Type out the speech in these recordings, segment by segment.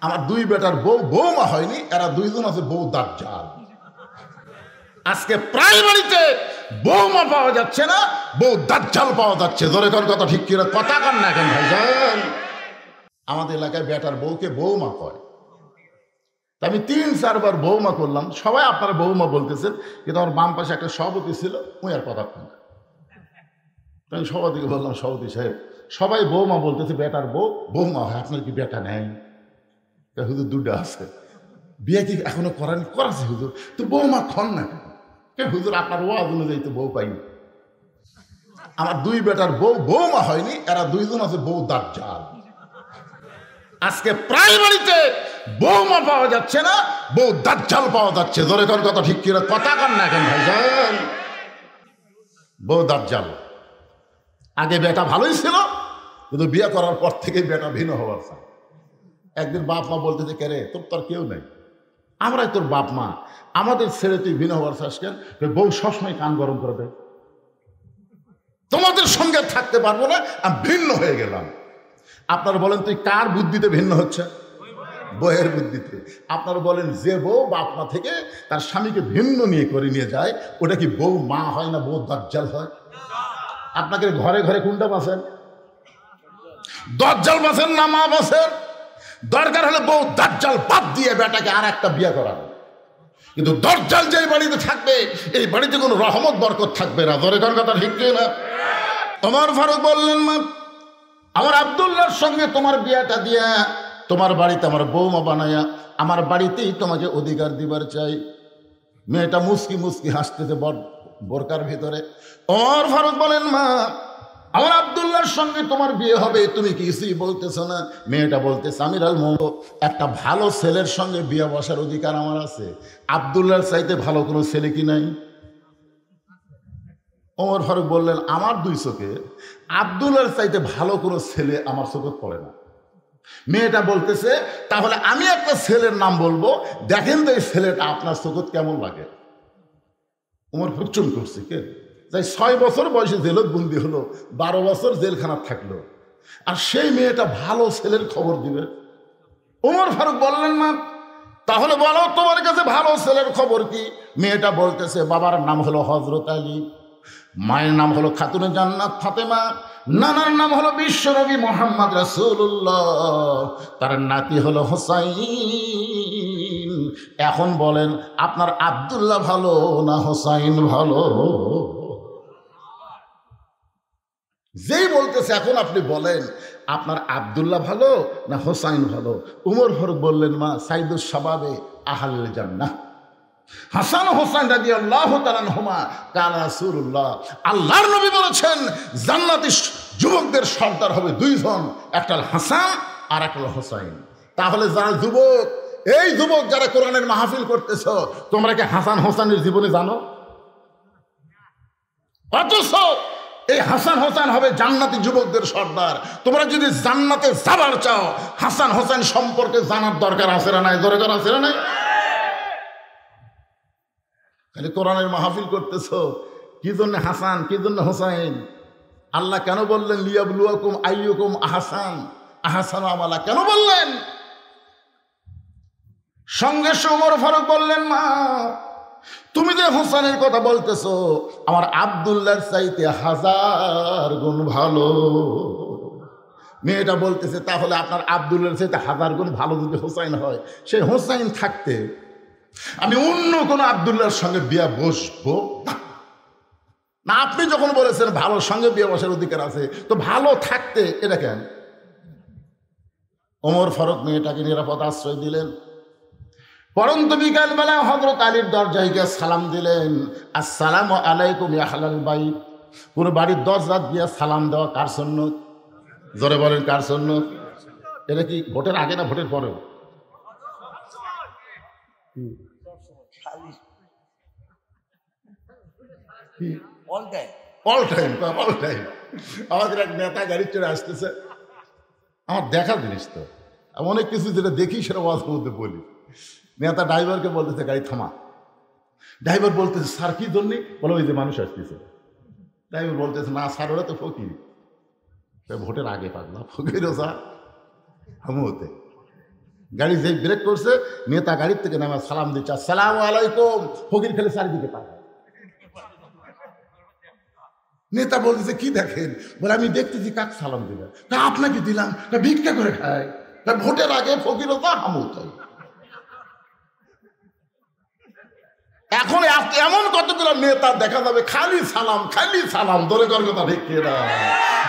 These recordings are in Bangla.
আমার দুই বেটার বৌমা হয়নি, এরা দুইজন আছে বউ দাজ্জাল। আজকে প্রায় বাড়িতে বৌমা পাওয়া যাচ্ছে না, বউ দাজ্জাল পাওয়া যাচ্ছে। জোরে কোন কথা ঠিক কিনা? কথা কন না কেন ভাইজান? আমাদের এলাকায় বেটার বউকে বৌমা কয়। আমি 3-4 বার বৌমা করলাম, সবাই আপনারা বৌমা বলতেছেন, কিন্তু আমার বাম পাশে একটা সভাপতি ছিল, ওই আর কথা কয় না। আমি সভাপতিকে বললাম, সভাপতি সাহেব সবাই বৌমা বলতেছে, বেটার বৌমা হয়, আপনার কি বেটা নেই? হুজুর দুটা আছে, বিয়ে কি এখনো করানি? করাছে হুজুর, তো বৌমা খন না কেন? হুজুর আপনার ওয়াজ অনুযায়ী তো বউ পাইনি। আমার দুই বেটার বৌমা হয়নি, এরা দুইজন আছে বউ দাজ্জাল। আজকে প্রায় বাড়িতে বৌমা পাওয়া যাচ্ছে না, বউ দাজ্জাল পাওয়া যাচ্ছে। জোরে কোন কথা ঠিক কিনা? কথা কন না কেন ভাইজান? বউ দাজ্জাল। আগে বেটা ভালোই ছিল, কিন্তু বিয়ে করার পর থেকেই বেটা ভিন্ন হওয়ার চায়। একদিন বাপ মা বলতেছে, কে রে তোর তো আর কেউ নেই, আমরাই তোর বাপ মা, আমাদের ছেড়ে তুই ভিন্ন হওয়ার চাস কেন? বউ সবসময় কান গরম করে দেয়, তোমাদের সঙ্গে থাকতে পারবো না, আমি ভিন্ন হয়ে গেলাম। আপনারা বলেন তুই কার বুদ্ধিতে ভিন্ন হচ্ছে? বউয়ের বুদ্ধিতে। আপনারা বলেন যে বউ বাপ মা থেকে তার স্বামীকে ভিন্ন করে নিয়ে যায়, ওটা কি বউ মা হয় না বউ দাজ্জাল হয়? আপনাকে ঘরে ঘরে কোনটা বাসেন? দাজ্জাল বাসেন না মা বাসেন? দরকার হলে বউ দাজ্জাল বাদ দিয়ে বেটাকে আর একটা বিয়ে করাবে, কিন্তু দাজ্জাল যে বাড়িতে থাকবে, এই বাড়িতে কোনো রহমত বরকত থাকবে না। ধরে কোন কথা ঠিক না? ওমর ফারুক বললেন, মা আমার আব্দুল্লাহর সঙ্গে তোমার বিয়েটা দিয়া তোমার বাড়িতে আমার বৌমা বানায়া আমার বাড়িতেই তোমাকে অধিকার দিবার চাই। মেয়েটা মুস্কি মুস্কি হাসতেছে বোরকার ভিতরে। ওমর ফারুক বলেন, মা আমার আব্দুল্লাহর সঙ্গে তোমার বিয়ে হবে, তুমি কিছুই বলতেছো না। মেয়েটা বলতেছে, আমিরুল মুমিনিন, একটা ভালো ছেলের সঙ্গে বিয়ে বসার অধিকার আমার আছে, আব্দুল্লাহর চাইতে ভালো কোনো ছেলে কি নাই? ওমর ফারুক বললেন, আমার দুই চোখে আব্দুল্লাহর চাইতে ভালো কোনো ছেলে আমার চোখে পড়ে না। মেয়েটা বলতেছে, তাহলে আমি একটা ছেলের নাম বলবো, দেখেন তো এই ছেলেটা আপনার চোখে কেমন লাগে। ওমর ফারুক চুপ করছে, কে? তাই 6 বছর বয়সে জেলত বন্দি হলো, 12 বছর জেলখানা থাকলো, আর সেই মেয়েটা ভালো ছেলের খবর দিবে। ওমর ফারুক বললেন, মা তাহলে বলো তোমার কাছে ভালো ছেলের খবর কি? মেয়েটা বলতেছে, বাবার নাম হলো হযরত আলী, মায়ের নাম হলো খাতুনে জান্নাত ফাতেমা, নানার নাম হলো বিশ্বনবী মুহাম্মদ রাসূলুল্লাহ, তার নাতি হলো হোসাইন। এখন বলেন আপনার আব্দুল্লাহ ভালো না হোসাইন ভালো? যেই বলতেছে, এখন আপনি বলেন আপনার আব্দুল্লাহ ভালো না হোসাইন ভালো? উমর ফারুক বললেন, মা সাইদুস শাবাবে আহলুল জান্নাহ হাসান হোসেন রাদিয়াল্লাহু তাআলা আনহুমা কানা রাসূলুল্লাহ, আল্লাহর নবী বলেছেন জান্নাতি যুবকদের সর্দার হবে দুইজন, একটা হাসান আর একটা হোসাইন। তাহলে যারা যুবক, এই যুবক যারা কোরআনের মাহফিল করতেছ, তোমরা কি হাসান হোসেনের জীবনে জানো? অথচ এই হাসান হোসেন হবে জান্নাতি যুবকদের সর্দার। তোমরা যদি জান্নাতে যাবার চাও, হাসান হোসেন সম্পর্কে জানার দরকার আছে না নাই? দরকার আছে না নাই? খালি কোরআনের মাহফিল করতেছ, কি জন্য হাসান, কি জন্য হোসাইন? আল্লাহ কেন বললেন লিয়াবলুয়াকুম আইয়ুকুম আহসানু আমালা? কেন বললেন? সঙ্গে ওমর ফারুক বললেন, মা তুমি যে হোসেনের কথা বলতেছো, আমার আব্দুল্লাহর চাইতে 1000 গুণ ভালো। মেয়েটা বলতেছে, তাহলে আপনার আব্দুল্লাহর চাইতে 1000 গুণ ভালো যদি হোসাইন হয়, সেই হোসাইন থাকতে আমি অন্য কোনো আব্দুল্লাহর সঙ্গে বিয়ে বসবো না। আপনি যখন বলেছেন ভালোর সঙ্গে বিয়ে বসার অধিকার আছে, তো ভালো থাকতে এটা কেন? ওমর ফারুক মেয়েটাকে নিরাপদ আশ্রয় দিলেন। পরন্ত বিকালবেলা হযরত আলীর দরজায় গিয়ে সালাম দিলেন, আসসালামু আলাইকুম ইয়া আহলাল বাইত। পুরো বাড়ির দরজা দিয়ে সালাম দেওয়া কার সুন্নত? জোরে বলেন, কার সুন্নত? এটা কি ভোটের আগে না ভোটের পরে? All time. আমাদের এক নেতা গাড়ি চড়ে আসতেছে, আমার দেখার জিনিস তো, আমি অনেক কিছু যেটা দেখি সেটা ওয়াজের মধ্যে বলি। নেতা ড্রাইভারকে বলতেছে গাড়ি থামা। ড্রাইভার বলতেছে, স্যার কি জন্যে? বলো ওই যে মানুষ আসতেছে। ড্রাইভার বলতেছে, না স্যার ওরা তো ফকির। ভোটের আগে পাগলা, ফকিরও স্যার আমিও হতে। গাড়ি যেই ব্রেক করছে, নেতা গাড়ির থেকে নামে সালাম দিচ্ছে, আসসালামু আলাইকুম। ফকির খেলে চারিদিকে পাঠায়। নেতা বলতেছে কি দেখেন? বলে আমি দেখতেছি কাক সালাম দিলেন। তা আপনাকে দিলাম, তা ভিক্ষা করে খায়। তা ভোটের আগে ফকিরতা হামুতাই। এখন এমন কতগুলো নেতা দেখা যাবে খালি সালাম ধরে কর কথা ঠিক না।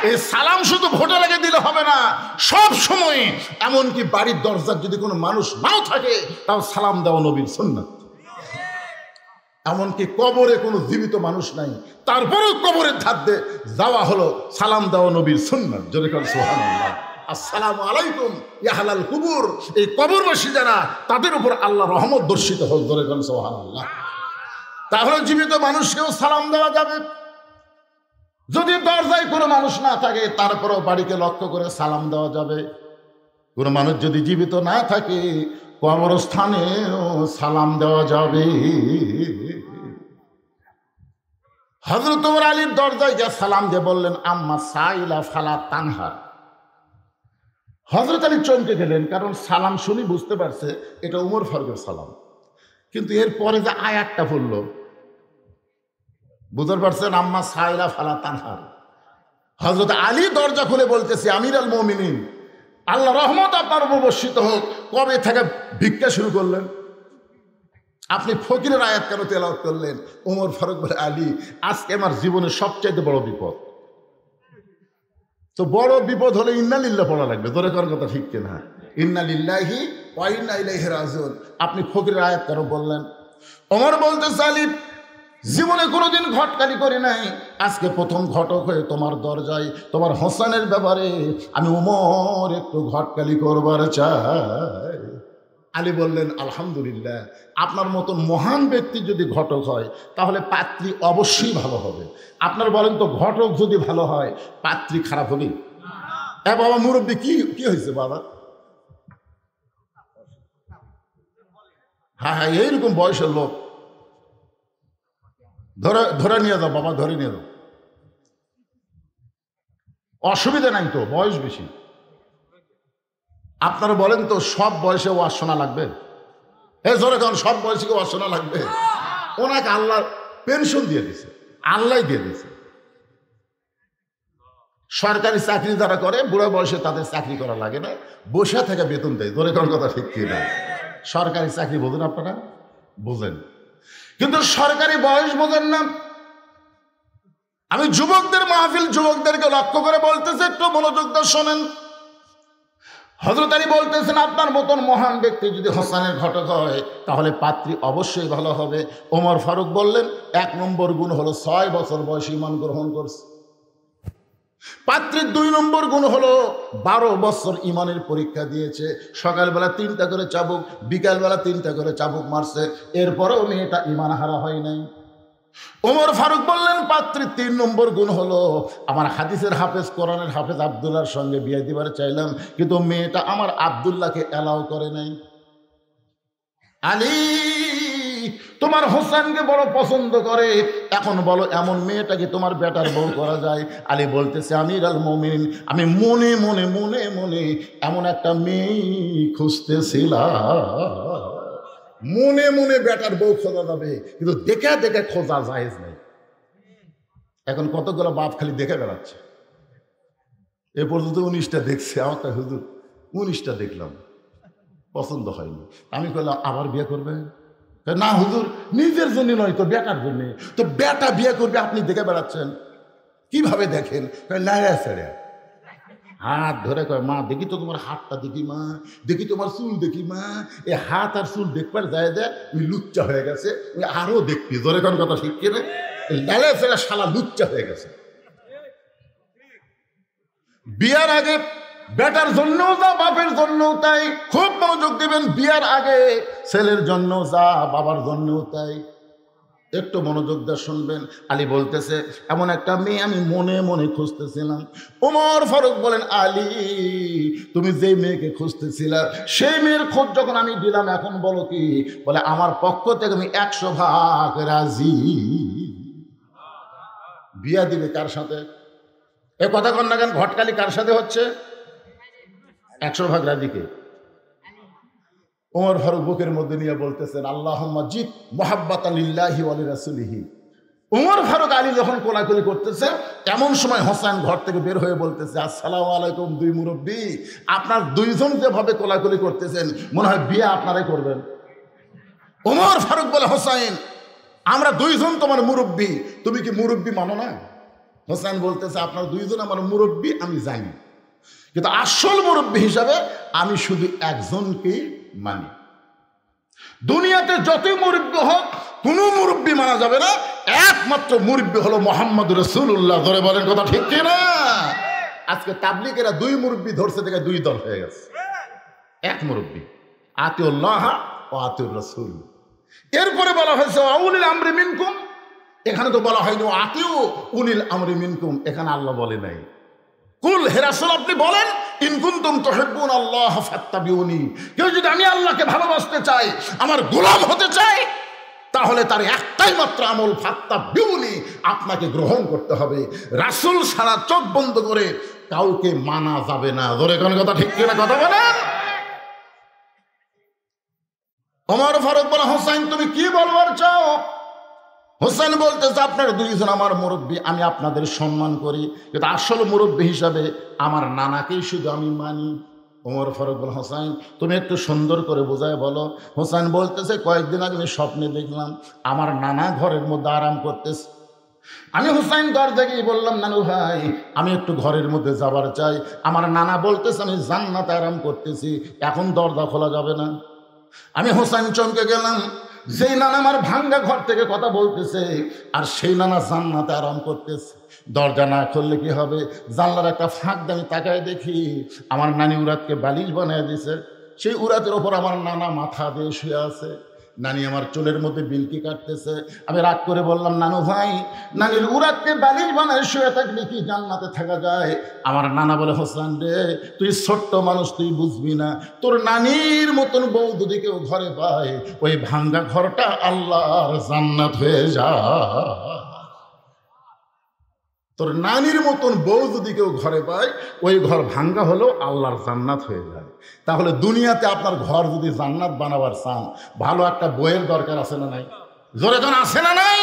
এই সালাম শুধু ভোটের আগে দিলে হবে না, সব সময়। এমনকি বাড়ির দরজার যদি কোনো মানুষ নাও থাকে তাও সালাম দেওয়া নবীর সুন্নাত। এমনকি কবরে কোনো জীবিত মানুষ নাই, তারপরেও কবরের ধার দিয়ে যাওয়া হলো সালাম দেওয়া নবীর সুন্নাত। জোরে কর সুবহানাল্লাহ। আসসালামু আলাইকুম ইয়া আহলাল কুবুর। এই কবরবাসী যারা, তাদের উপর আল্লাহ রহমত বর্ষিত হোক। জোরে কর সুবহানাল্লাহ। তাহলে জীবিত মানুষকেও সালাম দেওয়া যাবে। যদি দরজায় কোনো মানুষ না থাকে তারপরেও বাড়িকে লক্ষ্য করে সালাম দেওয়া যাবে। কোনো মানুষ যদি জীবিত না থাকে কবরস্থানেও সালাম দেওয়া যাবে। হযরত ওমর আলীর দরজায় গিয়ে সালাম দিয়ে বললেন, আম্মা সাইলা ফালা তানহার। হযরত আলী চমকে গেলেন, কারণ সালাম শুনি বুঝতে পারছে এটা উমর ফারুকের সালাম। কিন্তু এরপরে যে আয়াতটা পড়ল, বুঝতে পারছেন, আম্মা সাইলা ফালা তানহার। হযরত আলী দরজা খুলে বলতেছে, আমির আল মুমিনিন, আল্লাহ রহমত আপনার উপর বর্ষিত হোক। কবে থেকে ভিক্ষা শুরু করলেন? আপনি ফকিরের আয়াত কেন তেলাওয়াত করলেন? ওমর ফারুক বলে, আলী, আজকে আমার জীবনের সবচাইতে বড় বিপদ। তো বড় বিপদ হলে ইন্না লিল্লাহ পড়া লাগবে। ধরে করার কথা ঠিক কিনা? ইন্না লিল্লাহি ওয়া ইন্না ইলাইহি রাজিউন। আপনি ফকিরের আয়াত কেন বললেন? ওমর বলতেছে, আলী, জীবনে কোনোদিন ঘটকালি করি নাই, আজকে প্রথম ঘটক হয়ে তোমার দরজায় তোমার হোসেনের ব্যাপারে আমি ওমর একটু ঘটকালি করবার চাই। আলী বললেন, আলহামদুলিল্লাহ, আপনার মতন মহান ব্যক্তি যদি ঘটক হয় তাহলে পাত্রী অবশ্যই ভালো হবে। আপনার বলেন তো, ঘটক যদি ভালো হয় পাত্রী খারাপ হবে? বাবা মুরব্বী, কি হয়েছে বাবা? হ্যাঁ, এইরকম বয়সের লোক ধরে নিয়ে যাও বাবা, ধরে নিয়ে যাও, অসুবিধা নাই তো, বয়স বেশি। আপনারা বলেন তো, সব বয়সে ওয়াজ শোনা লাগবে? জোরে কারণ সব বয়সে ওয়াজ শোনা লাগবে? ওনাকে আল্লাহ পেনশন দিয়ে দিছে, আল্লাহ দিয়ে দিছে। সরকারি চাকরি যারা করে বুড়ো বয়সে তাদের চাকরি করা লাগে না, বসে থেকে বেতন দেয়। জোরে কারণ কথা ঠিক কি না? সরকারি চাকরি বোঝেন আপনারা? বোঝেন, কিন্তু সরকারি বয়স বোঝেন না। আমি যুবকদের মাহফিল, যুবকদেরকে লক্ষ্য করে বলতেছে, একটু মনোযোগ দিয়ে শোনেন। হযরত আলী বলতেছেন, আপনার মতন মহান ব্যক্তি যদি হোসেনের ঘটক হয় তাহলে পাত্রী অবশ্যই ভালো হবে। ওমর ফারুক বললেন, 1 নম্বর গুণ হলো 6 বছর বয়সে ঈমান গ্রহণ করছে। পাত্রীর 2 নম্বর গুণ হলো 12 বছর ঈমানের পরীক্ষা দিয়েছে। সকালবেলা 3টা করে চাবুক, বিকালবেলা 3টা করে চাবুক মারছে, এরপরেও মেয়েটা ঈমান হারা হয় নাই। ওমর ফারুক বললেন, পাত্রীর 3 নম্বর গুণ হলো, আমার হাদিসের হাফেজ, কোরআনের হাফেজ আব্দুল্লাহর সঙ্গে বিয়ে দিবার চাইলাম, কিন্তু মেয়েটা আমার আব্দুল্লাহকে অ্যালাউ করে নাই। আলী, তোমার হোসেনকে বড় পছন্দ করে, এখন বলো এমন মেয়েটাকে তোমার বেটার বউ করা যায়? আলী বলতেছে, আমির আল মুমিনিন, আমি মনে মনে মনে মনে এমন একটা মেয়ে খুঁজতেছিলাম। মনে মনে বেটার বউ খোঁজা যাবে, কিন্তু দেখে দেখে খোঁজা জায়েজ নাই। এখন কতগুলো বাপ খালি দেখে বেড়াচ্ছে। এ পর্যন্ত 19টা দেখছে। আমাকে, হুজুর 19টা দেখলাম, পছন্দ হয়নি। আমি বললাম, আবার বিয়ে করবে? না হুজুর, নিজের জন্য নয় তো, বেটার জন্য। তো বেটা বিয়ে করবে, আপনি দেখে বেড়াচ্ছেন? কিভাবে দেখেন? লাইয়া ছেড়ে হাত ধরে কয়, মা দেখি তো তোমার হাতটা, দেখি মা, দেখি তোমার চুল দেখি মা। এই হাত আর চুল দেখবার যায় যায় ওই লুচ্চা হয়ে গেছে, ওই আরো দেখবি। ধরে কোন কথা শিখছে না, লাইয়া ছেড়ে শালা লুচ্চা হয়ে গেছে। বিয়ার আগে বেটার জন্যও যা, বাপের জন্যও তাই। খুব মনোযোগ দেবেন, বিয়ার আগে ছেলের জন্য যা, বাবার জন্যও তাই। একটু মনোযোগ দিয়ে শুনবেন। আলী বলতেছে, এমন একটা মেয়ে আমি মনে মনে খুঁজতেছিলাম। ওমর ফারুক বলেন, আলী, তুমি যে মেয়েকে খুঁজতেছিলা সেই মেয়ের খোঁজ যখন আমি দিলাম, এখন বলো কি? বলে, আমার পক্ষ থেকে আমি 100 ভাগ রাজি। বিয়া দিবে কার সাথে? এ কথা কন না কেন? ঘটকালি কার সাথে হচ্ছে? 100 ভাগ রাজি কে? ওমর ফারুক বুকের মধ্যে নিয়ে বলতেছেন, আল্লাহুম্মা জিদ মুহাব্বাতান লিল্লাহি ওয়া লিরাসূলিহি। ওমর ফারুক আলী যখন কোলাকুলি করতেছে, এমন সময় হোসেন ঘর থেকে বের হয়ে বলতেছে, আসসালামু আলাইকুম দুই মুরব্বী, আপনার দুইজন যেভাবে কোলাকুলি করতেছেন মনে হয় বিয়ে আপনারাই করবেন। ওমর ফারুক বলে, হোসেন আমরা দুইজন তোমার মুরব্বী, তুমি কি মুরব্বী মানো না? হোসেন বলতেছে, আপনার দুইজন আমার মুরব্বী আমি জানি, কিন্তু আসল মুরব্বী হিসাবে আমি শুধু একজনকেই মানি। দুনিয়াতে যতই মুরব্বী হোক কোন মুরব্বী মানা যাবে না, একমাত্র মুরব্বী হলো মুহাম্মদ রাসূলুল্লাহ। ধরে বলেন কথা ঠিক কিনা? আজকে তাবলীগেরা দুই মুরব্বী ধরছে, থেকে দুই দল হয়ে গেছে। এক মুরব্বী, আতিউল্লাহ ও আতিউর রাসূল। এরপরে বলা হয়েছে উলিল আমরি মিনকুম, এখানে তো বলা হয়নি আতিউ উলিল আমরি মিনকুম, এখানে আল্লাহ বলে নাই। কুল হে রাসূল আপনি বলেন, ইন কুনতুম তুহিব্বুনাল্লাহ ফাত্তাবিউনি, কেউ যদি আমি আল্লাহকে ভালোবাসতে চাই, আমার গোলাম হতে চাই, তাহলে তার একটাই মাত্র আমল, ফাত্তাবিউনি, আপনাকে গ্রহণ করতে হবে। রাসূল সারা চোখ বন্ধ করে কাউকে মানা যাবে না। ধরে কোন কথা ঠিক কিনা কথা বলেন। ওমর ফারুক বলে, হোসেন তুমি কি বলবার চাও? হোসেন বলতেছে, আপনারা দুইজন আমার মুরব্বী, আমি আপনাদের সম্মান করি, কিন্তু আসল মুরব্বী হিসাবে আমার নানাকেই শুধু আমি মানি। ওমর ফারুক বলে, হোসেন তুমি একটু সুন্দর করে বোঝায় বলো। হোসেন বলতেছে, কয়েকদিন আগে আমি স্বপ্নে দেখলাম আমার নানা ঘরের মধ্যে আরাম করতেছে। আমি হোসেন দরজা গিয়ে বললাম, নানু ভাই আমি একটু ঘরের মধ্যে যাবার চাই। আমার নানা বলতেছে আমি জান্নাতে আরাম করতেছি, এখন দরজা খোলা যাবে না। আমি হোসেন চমকে গেলাম, যেই নানা আমার ভাঙ্গা ঘর থেকে কথা বলতেছে আর সেই নানা জান্নাতে আরাম করতেছে। দরজা না খুললে কি হবে, জানলার একটা ফাঁক দিয়ে আমি তাকায় দেখি আমার নানি উরাতকে বালিশ বানিয়ে দিছে। সেই উরাতের ওপর আমার নানা মাথা দিয়ে শুয়ে আছে। নানি আমার চুলের মধ্যে বিলকি কাটতেছে। আমি রাগ করে বললাম, নানু ভাই নানির উরাতকে বালিশ বানায় শুয়ে থাকলে কি জান্নাতে থাকা যায়? আমার নানা বলে, হোসেন রে তুই ছোট্ট মানুষ, তুই বুঝবি না, তোর নানির মতন বউ যদি কেউ ঘরে পায়, ওই ভাঙ্গা ঘরটা আল্লাহর জান্নাত হয়ে যায়। তোর নানির মতন বউ যদি কেউ ঘরে পায়, ওই ঘর ভাঙ্গা হলেও আল্লাহর জান্নাত হয়ে যায়। তাহলে দুনিয়াতে আপনার ঘর যদি জান্নাত বানাবার চান, ভালো একটা বইয়ের দরকার আছে না নাই? জোরে জন আছে না নাই?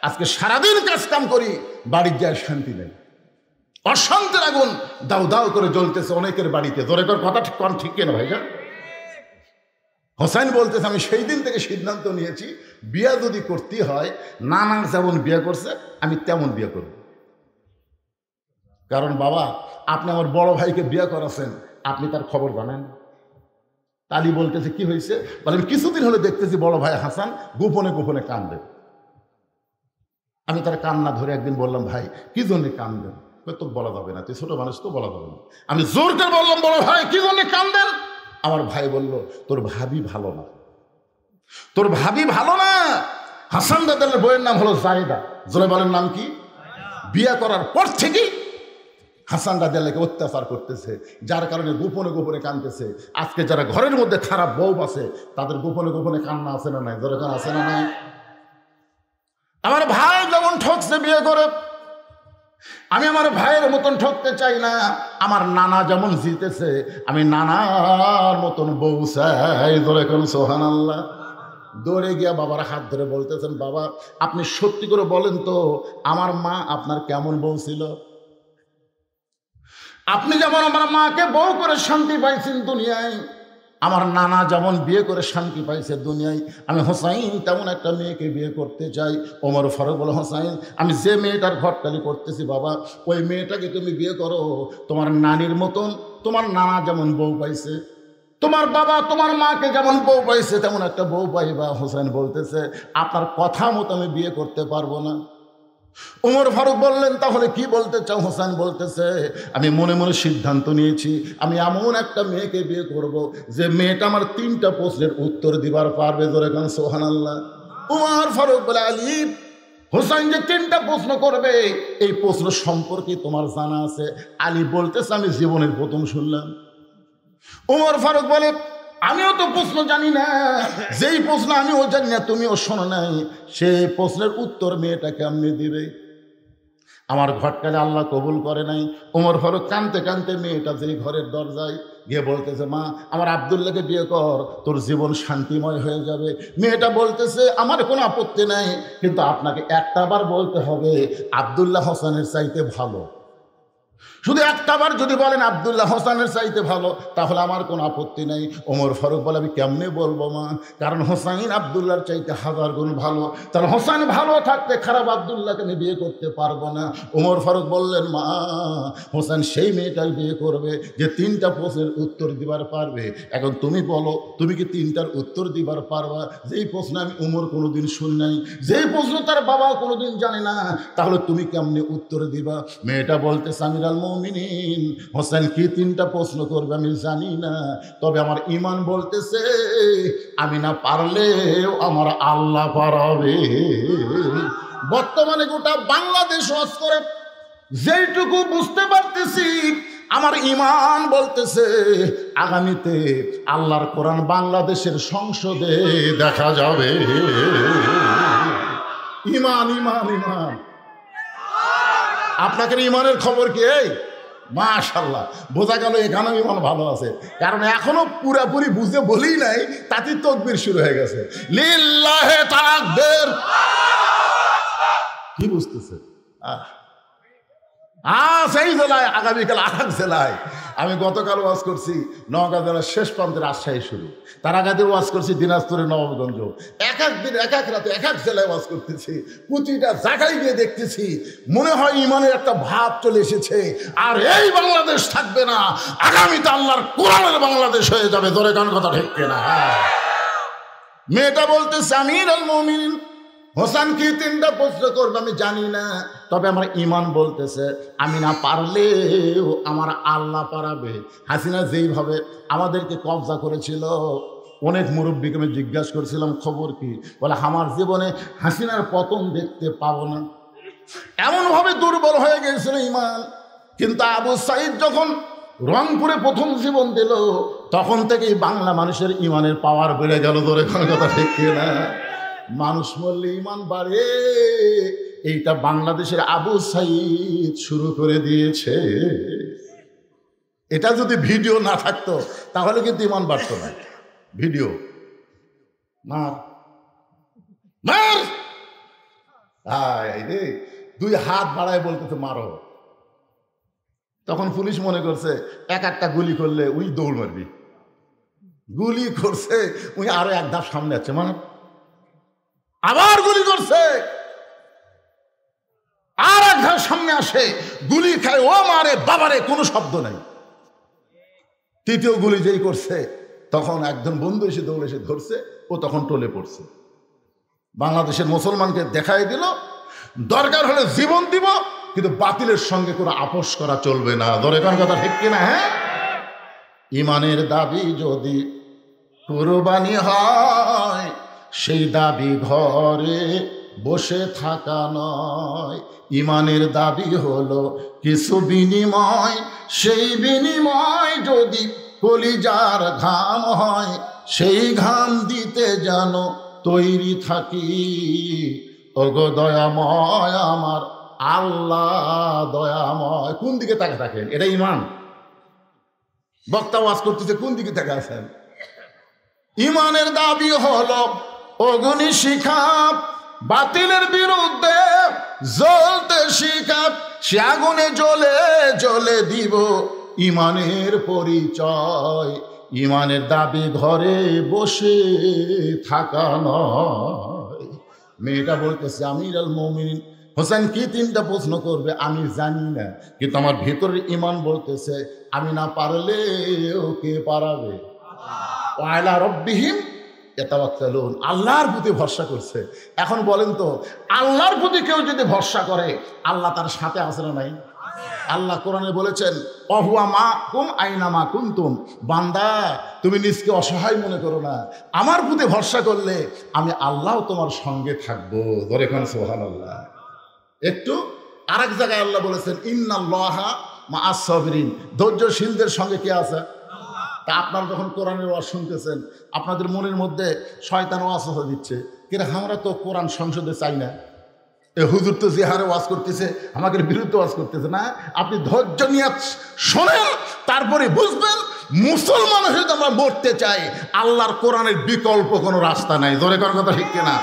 আজকে সারাদিন কাজ কাম করি, বাড়ির যায় শান্তি নেই, অশান্তির আগুন দাউ দাউ করে জ্বলতেছে অনেকের বাড়িতে। জোরে কর কথা ঠিক কেন ভাইজান? হোসেন বলতেছে, আমি সেই দিন থেকে সিদ্ধান্ত নিয়েছি, বিয়ে যদি করতে হয় নানা যেমন বিয়ে করছে আমি তেমন বিয়ে করব। কারণ বাবা আপনি আমার বড় ভাইকে বিয়ে করাছেন, আপনি তার খবর জানেন। তালি বলতেছে, কি হয়েছে? বলে, আমি কিছুদিন হলে দেখতেছি বড় ভাই হাসান গোপনে গোপনে কান্দে। আমি তার কান্না ধরে একদিন বললাম, ভাই কি জন্য কান্দেন? তো বলা যাবে না, তুই ছোট মানুষ, তো বলা যাবে না। আমি জোর করে বললাম, বড় ভাই কি জন্য কান্দেন? আমার ভাই বলল, তোর ভাবি ভালো না, তোর ভাবি ভালো না। হাসান দাদার বইয়ের নাম হলো জায়দা। জোরে বলেন নাম কি? বিয়ে করার পর থেকেই হাসান দাদাকে অত্যাচার করতেছে, যার কারণে গোপনে গোপনে কাঁদতেছে। আজকে যারা ঘরের মধ্যে খারাপ বউ আছে তাদের গোপনে গোপনে কান্না আছে না নাই? জোরে আছে না নাই? আমার ভাই যেমন ঠকছে বিয়ে করে, আমি আমার ভাইয়ের মতন ঠকতে চাই না। আমার নানা যেমন জিতেছে, আমি নানার মতন বউ চাই। ধরে কোন সুবহানাল্লাহ। দৌড়ে গিয়া বাবার হাত ধরে বলতেছেন, বাবা আপনি সত্যি করে বলেন তো আমার মা আপনার কেমন বউ ছিল? আপনি যেমন আমার মাকে বউ করে শান্তি পাইছেন দুনিয়ায়, আমার নানা যেমন বিয়ে করে শান্তি পাইছে দুনিয়ায়, আমি হোসাইন তেমন একটা মেয়েকে বিয়ে করতে চাই। ওমর ফারুক বলে, হোসাইন আমি যে মেয়েটার ঘরটালি করতেছি বাবা, ওই মেয়েটাকে তুমি বিয়ে করো। তোমার নানির মতন তোমার নানা যেমন বউ পাইছে, তোমার বাবা তোমার মাকে যেমন বউ পাইছে তেমন একটা বউ পাইবা। হোসেন বলতেছে, আপনার কথা মতো আমি বিয়ে করতে পারবো না। ওমর ফারুক বললেন, তাহলে কি বলতে চাও? হোসেন বলতেছে, আমি মনে মনে সিদ্ধান্ত নিয়েছি, আমি এমন একটা মেয়েকে বিয়ে করব যে মেয়েটা আমার 3টা প্রশ্নের উত্তর দিবার পারবে। জোরে কোন সুবহানাল্লাহ। ওমর ফারুক বলে, আলী হোসেন যে 3টা প্রশ্ন করবে এই প্রশ্ন সম্পর্কে তোমার জানা আছে? আলী বলতেছে, আমি জীবনের প্রথম শুনলাম। ওমর ফারুক বলে, আমিও তো প্রশ্ন জানি না, যেই প্রশ্ন আমিও জানি না তুমিও শোনো নাই, সেই প্রশ্নের উত্তর মেয়েটা কেমনি দিবে? আমার ঘটকালে আল্লাহ কবুল করে নাই। ওমর ফারুক কানতে কানতে মেয়েটা যেই ঘরের দরজায় গিয়ে বলতেছে, মা আমার আব্দুল্লাহকে বিয়ে কর, তোর জীবন শান্তিময় হয়ে যাবে। মেয়েটা বলতেছে, আমার কোনো আপত্তি নাই, কিন্তু আপনাকে একটা বার বলতে হবে আব্দুল্লাহ হোসেনের চাইতে ভালো। শুধু একটাবার যদি বলেন আব্দুল্লাহ হোসেনের চাইতে ভালো, তাহলে আমার কোনো আপত্তি নেই। ওমর ফারুক বলে, আমি কেমনে বলবো মা, কারণ হোসাইন আব্দুল্লাহর চাইতে 1000 গুণ ভালো, তাহলে হোসেন ভালো থাকতে খারাপ আব্দুল্লাহকে আমি বিয়ে করতে পারবো না। ওমর ফারুক বললেন, মা হোসেন সেই মেয়েটাই বিয়ে করবে যে 3টা প্রশ্নের উত্তর দিবার পারবে। এখন তুমি বলো, তুমি কি 3টার উত্তর দিবার পারবা? যেই প্রশ্ন আমি ওমর কোনোদিন শুনি নাই, যেই প্রশ্ন তার বাবা কোনোদিন জানে না, তাহলে তুমি কেমনে উত্তর দিবা? মেয়েটা বলতেছে, আমিরাল মুমিনিন, হোসেন কি 3টা প্রশ্ন করবে আমি জানি না, তবে আমার ঈমান বলতেছে আমি না পারলেও আমার আল্লাহ পারাবে। বর্তমানে গোটা বাংলাদেশ ওয়াজ করে, যেইটুকু বুঝতে পারতেছি আমার ঈমান বলতেছে আগামীতে আল্লাহর কোরআন বাংলাদেশের সংসদে দেখা যাবে। ঈমান ঈমান ঈমান। আপনাদের ঈমানের খবর কি? এই মাশাআল্লাহ, বোঝা গেল এখানেও ঈমান ভালো আছে, কারণ এখনো পুরাপুরি বুঝে বলি নাই, তাতেই তাকবীর শুরু হয়ে গেছে। লিল্লাহে তাকবীর। কি বুঝতেছে? সেই জেলায়, আগামীকাল আরেক জেলায়। আমি গতকাল ওয়াজ করছি নওগাঁ জেলার শেষ প্রান্তের রাজশাহী শুরু, তার আগে ওয়াজ করছি দিনাজপুরের নবাবগঞ্জ। এক এক দিন এক এক রাতে এক এক জেলায় ওয়াজ করতেছি, প্রতিটা জায়গায় গিয়ে দেখতেছি মনে হয় ইমানের একটা ভাব চলে এসেছে। আর এই বাংলাদেশ থাকবে না, আগামীতে আল্লাহর কোরআনের বাংলাদেশ হয়ে যাবে। ধরে গান কথা ঠিক কিনা? মেয়েটা বলতেছে, আমিরুল মুমিনিন, হোসেন কি 3টা প্রশ্ন করবে আমি জানি না, তবে আমার ঈমান বলতেছে আমি না পারলেও আমার আল্লাহ পারাবে। হাসিনা যেইভাবে আমাদেরকে কবজা করেছিল, অনেক মুরব্বীকে আমি জিজ্ঞাসা করেছিলাম খবর কি, বলে আমার জীবনে হাসিনার পতন দেখতে পাবো না। এমনভাবে দুর্বল হয়ে গিয়েছিল ঈমান। কিন্তু আবু সাঈদ যখন রংপুরে প্রথম জীবন দিল, তখন থেকেই বাংলা মানুষের ঈমানের পাওয়ার বেড়ে গেল। ধরে কোনো কথা ঠিক না? মানুষ মরলে ঈমান বাড়ে, এইটা বাংলাদেশের আবু সাঈদ শুরু করে দিয়েছে। এটা যদি ভিডিও না থাকতো তাহলে কিন্তু ঈমান বাড়তো না। ভিডিও মার মার, রে 2 হাত বাড়ায় বলতে মারো। তখন পুলিশ মনে করছে এক একটা গুলি করলে উই দৌড় মারবি, গুলি করছে উই আরো 1 ধাপ সামনে আছে, মানে আবার গুলি করছে, আর 1 ধাপ সামনে আসে, গুলি খায়, ও মারে বাবারে, কোনো শব্দ নাই। 3য় গুলি যেই করছে, তখন একজন বন্ধু এসে দৌড়ে এসে ধরছে, ও তখন টলে পড়ছে। বাংলাদেশের মুসলমানকে দেখাই দিল, দরকার হলে জীবন দিব, কিন্তু বাতিলের সঙ্গে কোনো আপোষ করা চলবে না। ধরে কোন কথা ঠিক কিনা? হ্যাঁ, ঈমানের দাবি যদি কুরবানি হয়, সেই দাবি ঘরে বসে থাকা নয়। ঈমানের দাবি হলো কিছু বিনিময়, সেই বিনিময় যদি কলিজার ঘাম হয়, সেই ঘাম দিতে যেন তৈরি থাকি। ওগো দয়াময় আমার আল্লাহ দয়াময়। কোন দিকে তাকে থাকেন? এটা ঈমান। বক্তা ওয়াজ করতেছে, কোন দিকে তাকে আছেন? ঈমানের দাবি হলো অগ্নি শিখা, বাতিলের বিরুদ্ধে জ্বলতে শিখা, সে আগুনে জ্বলে জ্বলে দিব ঈমানের পরিচয়। ঈমানের দাবি ঘরে বসে থাকা নয়। মেয়েটা বলতেছে, আমিরুল মুমিনিন, হোসেন কি 3টা প্রশ্ন করবে আমি জানি না, কিন্তু আমার ভেতরের ঈমান বলতেছে আমি না পারলে ওকে পারাবে। ওয়ালা রব্বিহিম ইয়াতাওয়াক্কালুন, আল্লাহর প্রতি ভরসা করছে। এখন বলেন তো, আল্লাহর প্রতি কেউ যদি ভরসা করে, আল্লাহ তার সাথে আছে না নাই? আল্লাহ কোরআনে বলেছেন, অহুয়া মাকুম আইনামা কুনতুম, বান্দা তুমি নিজকে অসহায় মনে করো না, আমার প্রতি ভরসা করলে আমি আল্লাহ তোমার সঙ্গে থাকবো। ধরে কোন সুবহানাল্লাহ। একটু আরেক জায়গায় আল্লাহ বলেছেন, ইন্নাল্লাহা মাআস সাবিরিন, ধৈর্যশীলদের সঙ্গে কে আছে? তা আপনারা যখন কোরআনের ওয়াজ শুনতেছেন, আপনাদের মনের মধ্যে শয়তান ওয়াজ হয়ে দিচ্ছে, কিন্তু আমরা তো কোরআন সংসদে চাই না, এ হুজুর তো যে হারে ওয়াজ করতেছে আমাদের বিরুদ্ধে ওয়াজ করতেছে না। আপনি ধৈর্য নিয়ে শোনেন, তারপরে বুঝবেন মুসলমান হয়ে যদি আমরা মরতে চাই, আল্লাহর কোরআনের বিকল্প কোনো রাস্তা নাই। জোরে কোন কথা ঠিক কিনা?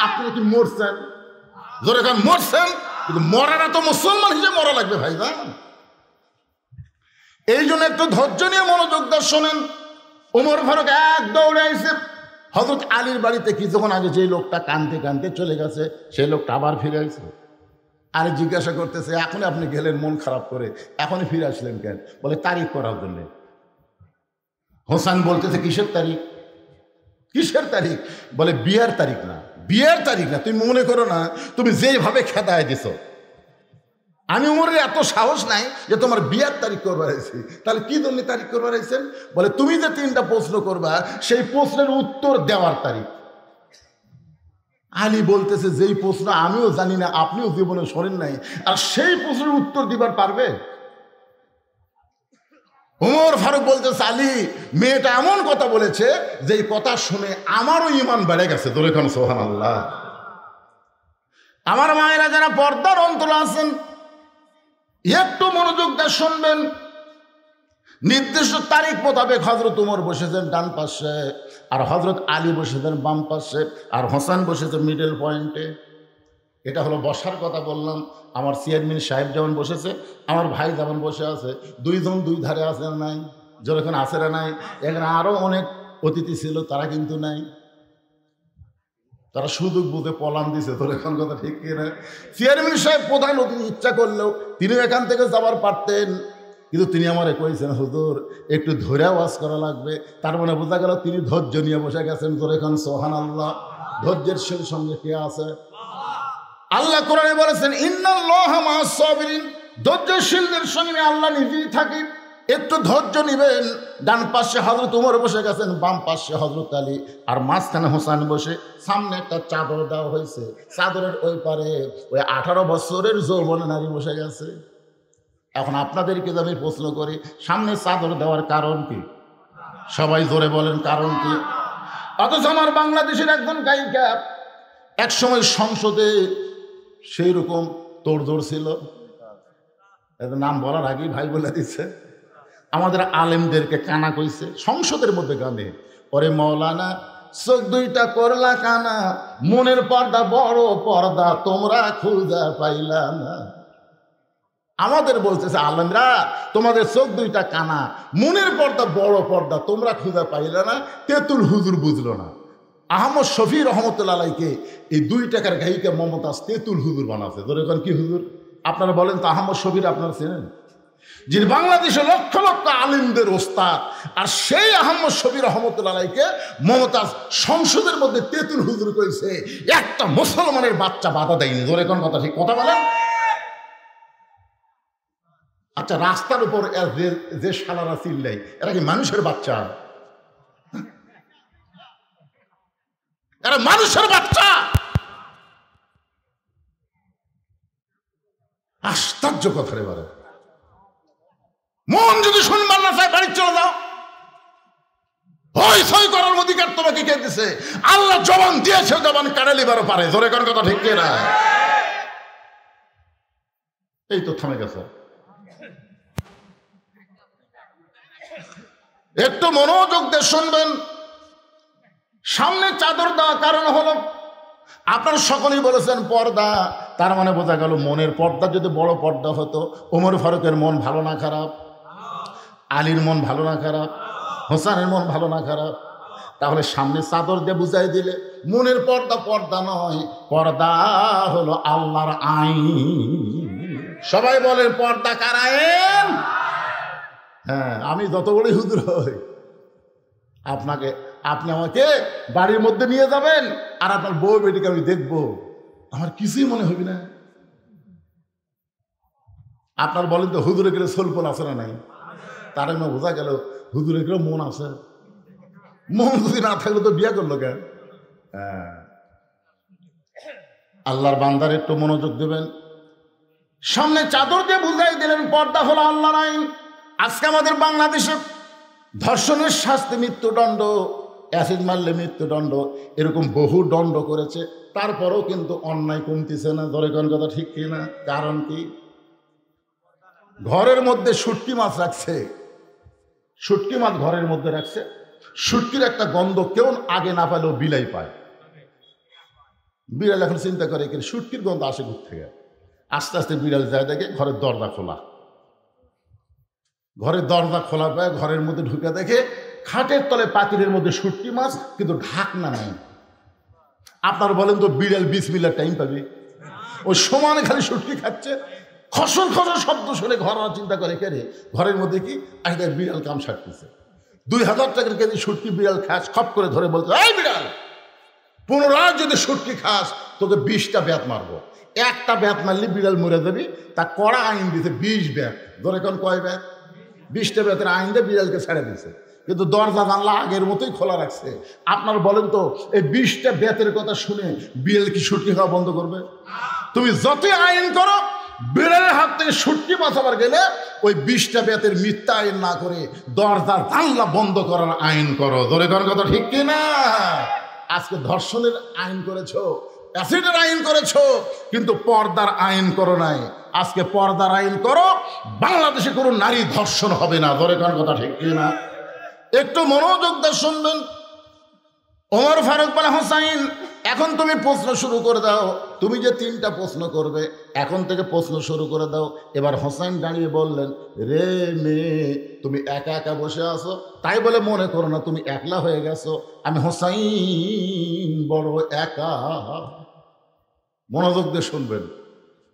আপনি কি মরছেন? জোরে কোন মরছেন? কিন্তু মরাটা তো মুসলমান হিসেবে মরা লাগবে ভাই না? এই জন্য একটু ধৈর্য নিয়ে মনোযোগ দিয়ে শোনেন। ওমর ফারুক এক দৌড়ে আইছে হযরত আলীর বাড়িতে। কিছুক্ষণ আগে যে লোকটা কাঁদতে কাঁদতে চলে গেছে, সেই লোকটা আবার ফিরে আসছে। আলী জিজ্ঞাসা করতেছে, এখনই আপনি গেলেন মন খারাপ করে, এখনই ফিরে আসলেন কেন? বলে তারিখ করার জন্য। হোসেন বলতেছে কিসের তারিখ? কিসের তারিখ? বলে বিয়ের তারিখ না, বিয়ের তারিখ না। তুমি মনে করো না তুমি যেভাবে খেদায় দিছ, আমি উমরের এত সাহস নাই যে তোমার বিয়ের তারিখ করবার আইছি। তাহলে কি জন্য তারিখ করবার আইছেন? বলে তুমি যে 3টা প্রশ্ন করবা, সেই প্রশ্নের উত্তর দেওয়ার তারিখ। আলী বলতেছে যেই প্রশ্ন আমিও জানি না, আপনিও জীবনে শোনেন নাই, আর সেই প্রশ্নের উত্তর দিবার পারবে? ওমর ফারুক বলতেছে, আলী মেয়েটা এমন কথা বলেছে যে কথা শুনে আমারও ঈমান বেড়ে গেছে। তোর এখন সুবহানাল্লাহ। আমার মায়েরা যারা পর্দার অন্তরে আছেন, একটু মনোযোগ দিয়ে শুনবেন। নির্দিষ্ট তারিখ মোতাবেক হযরত উমর বসেছেন ডান পাশে, আর হযরত আলী বসেছেন বাম পাশে, আর হোসেন বসেছে মিডল পয়েন্টে। এটা হলো বসার কথা বললাম। আমার চেয়ারম্যান সাহেব যেমন বসেছে, আমার ভাই যেমন বসে আছে, দুইজন দুই ধারে আছে না নাই? যেরকম আছে না নাই? এখানে আরো অনেক অতিথি ছিল, তারা কিন্তু নাই। তারা সুযোগ বুঝে পলান দিছে। তোর এখন কথা ঠিক কিনা? চেয়ারম্যান সাহেব প্রধান অতিথি, ইচ্ছা করলেও তিনি এখান থেকে যাবার পারতেন, কিন্তু তিনি আমারে কইছেন হুজুর একটু ধৈর্য ওয়াজ করা লাগবে। তার মানে বোঝা গেল তিনি ধৈর্য নিয়ে বসে গেছেন। তোর এখন সুবহানাল্লাহ। ধৈর্যের সঙ্গে কে আছে? আল্লাহ কোরআনে বলেছেন ইন্নাল্লাহা মা'আস সাবিরিন, ধৈর্যশীলদের সঙ্গে আল্লাহ নিজেই থাকি। একটু ধৈর্য নিবেন। ডান পাশে হযরত উমর বসে গেছেন, বাম পাশে হযরত আলী, আর মাঝখানে হোসেন বসে। সামনে একটা চাদর দেওয়া হয়েছে, চাদরের ওই পারে ওই 18 বছরের যৌবন নারী বসে গেছে। এখন আপনাদেরকে আমি প্রশ্ন করি, সামনে চাদর দেওয়ার কারণ কি? সবাই জোরে বলেন কারণ কি? অথচ আমার বাংলাদেশের একজন গায়িকা এক সময় সংসদে সেই রকম তোড়জোড় ছিল, নাম বলার আগেই ভাই বলে দিচ্ছে, আমাদের আলেমদেরকে কানা কইছে সংসদের মধ্যে গানে, ওরে মৌলানা চোখ দুইটা করলা কানা, মনের পর্দা বড় পর্দা তোমরা খুঁজা পাইলা না। আমাদের বলতেছে আলেমরা, তোমাদের চোখ দুইটা কানা, মনের পর্দা বড় পর্দা তোমরা খুঁজা পাইলা না। তেঁতুল হুজুর বুঝলো না। আহমদ শফি রহমতুল্লাহ আলাইকে এই 2 টাকার গায়িকা মমতাজ তেঁতুল হুজুর বানাচ্ছে। ধরে এখন কি হুজুর? আপনারা বলেন তো, আহমদ শফির আপনারা চেনেন? যিনি বাংলাদেশে লক্ষ লক্ষ আলিমদের ওস্তাদ, আর সেই আহমদ শফি রহমতুল্লাহ আলাইকে মমতাজ সংসদের মধ্যে তেঁতুল হুজুর কইছে। একটা মুসলমানের বাচ্চা বাধা দেয়নি। ধরে কোন কথা ঠিক কথা বলেন? আচ্ছা, রাস্তার উপর যে শালারা চিল্লাই, এরা কি মানুষের বাচ্চা? এরা মানুষের বাচ্চা? আশ্চর্য কথা রে বারে। মন যদি শুনবার না চায় বাড়ি চলে যাও। হইচই করার অধিকার তোমাকে কে দিছে? আল্লাহ জবান দিয়েছে, জবান কাড়ে লিবারও পারে। ধরে কোন কথা ঠিক না? এই তো থামে গেছে। একটু মনোযোগ দিয়ে শুনবেন। সামনে চাদর দেওয়া কারণ হলো, আপনারা সকলেই বলেছেন পর্দা, তার মানে বোঝা গেল মনের পর্দা যদি বড় পর্দা হতো, ওমর ফারুকের মন ভালো না খারাপ? আলীর মন ভালো না খারাপ? হোসেনের মন ভালো না খারাপ? তাহলে সামনে চাদর দিয়ে বুঝাই দিলে মনের পর্দা পর্দা নয়, পর্দা হলো আল্লাহর আইন। সবাই বলেন পর্দা কার আইন? হ্যাঁ, আমি যত বড় হুজুর হই, আপনি আমাকে বাড়ির মধ্যে নিয়ে যাবেন, আর আপনার বউ বেটিকে আমি দেখবো, আমার কিছুই মনে হবি না। আপনার বলেন তো হুজুরে গেলে সোলপল আছে না নাই? তার না বোঝা গেল হুজুরে গেলে মন আছে। মন যদি না থাকলে তো বিয়ে করলো কেন? হ্যাঁ, আল্লাহর বান্দার একটু মনোযোগ দেবেন। সামনে চাদর দিয়ে বুঝাই দিলেন পর্দা হলো আল্লাহর আইন। আজকে আমাদের বাংলাদেশে ধর্ষণের শাস্তি মৃত্যুদণ্ড, অ্যাসিড মারলে মৃত্যুদণ্ড, এরকম বহু দণ্ড করেছে, তারপরেও কিন্তু অন্যায় কমতিছে না। ধরে কোন কথা ঠিক কিনা? কারণ কি? ঘরের মধ্যে শুটকি মাছ রাখছে, শুটকি মাছ ঘরের মধ্যে রাখছে, শুটকির একটা গন্ধ কেউ আগে না পেলেও বিলাই পায়। বিড়াল এখন চিন্তা করে এখানে শুটকির গন্ধ আসে কোথা থেকে। আস্তে আস্তে বিড়াল যায়, দেখে ঘরের দরজা খোলা, ঘরের দরজা খোলা পায়, ঘরের মধ্যে ঢুকে দেখে খাটের তলে পাতিলের মধ্যে শুটকি মাছ, কিন্তু ঢাকনা নাই। আপনার বলেন তো বিড়াল 20 মিনিট টাইম পাবে? ওই সমানে খালি শুটকি খাচ্ছে, খসর খসর শব্দ শুনে ঘর চিন্তা করে কেড়ে ঘরের মধ্যে কি একটা বিড়াল কাম সারতেছে। 2000 টাকার কেজি শুটকি বিড়াল খাস, খপ করে ধরে বলছে, এই বিড়াল, পুনরায় যদি শুটকি খাস তোকে 20টা ব্যাত মারবো। একটা ব্যাত মারলে বিড়াল মরে যাবি, তা কড়া আইন দিছে 20 ব্যাত। ধরে কোন কয় ব্যাত? 20টা ব্যাতের আইন দিয়ে বিড়ালকে ছেড়ে দিছে, কিন্তু দরজা জানলা আগের মতোই খোলা রাখছে। আপনার বলেন তো এই 20টা ব্যাতের কথা শুনে বিড়াল কি শুটকি খাওয়া বন্ধ করবে? তুমি যতই আইন করো, বিড়ালের হাত থেকে শুটকি বাঁচাবার গেলে ওই 20টা ব্যাতের মিথ্যা আইন না করে দরজা জানলা বন্ধ করার আইন করো। ধরে কোন কথা ঠিক কিনা? আজকে ধর্ষণের আইন করেছো, অ্যাসিডের আইন করেছো, কিন্তু পর্দার আইন করো নাই। আজকে পর্দার আইন করো, বাংলাদেশে কোনো নারী ধর্ষণ হবে না। ধরে কোন কথা ঠিক কিনা? একটু মনোযোগ দিয়ে শুনবেন। ওমর ফারুক বলে, হোসাইন এখন তুমি প্রশ্ন শুরু করে দাও। তুমি যে 3টা প্রশ্ন করবে, এখন থেকে প্রশ্ন শুরু করে দাও। এবার হোসাইন দাঁড়িয়ে বললেন, রে মেয়ে, তুমি একা একা বসে আছো, তাই বলে মনে করো না তুমি একলা হয়ে গেছো। আমি হোসাইন বড় একা। মনোযোগ দিয়ে শুনবেন।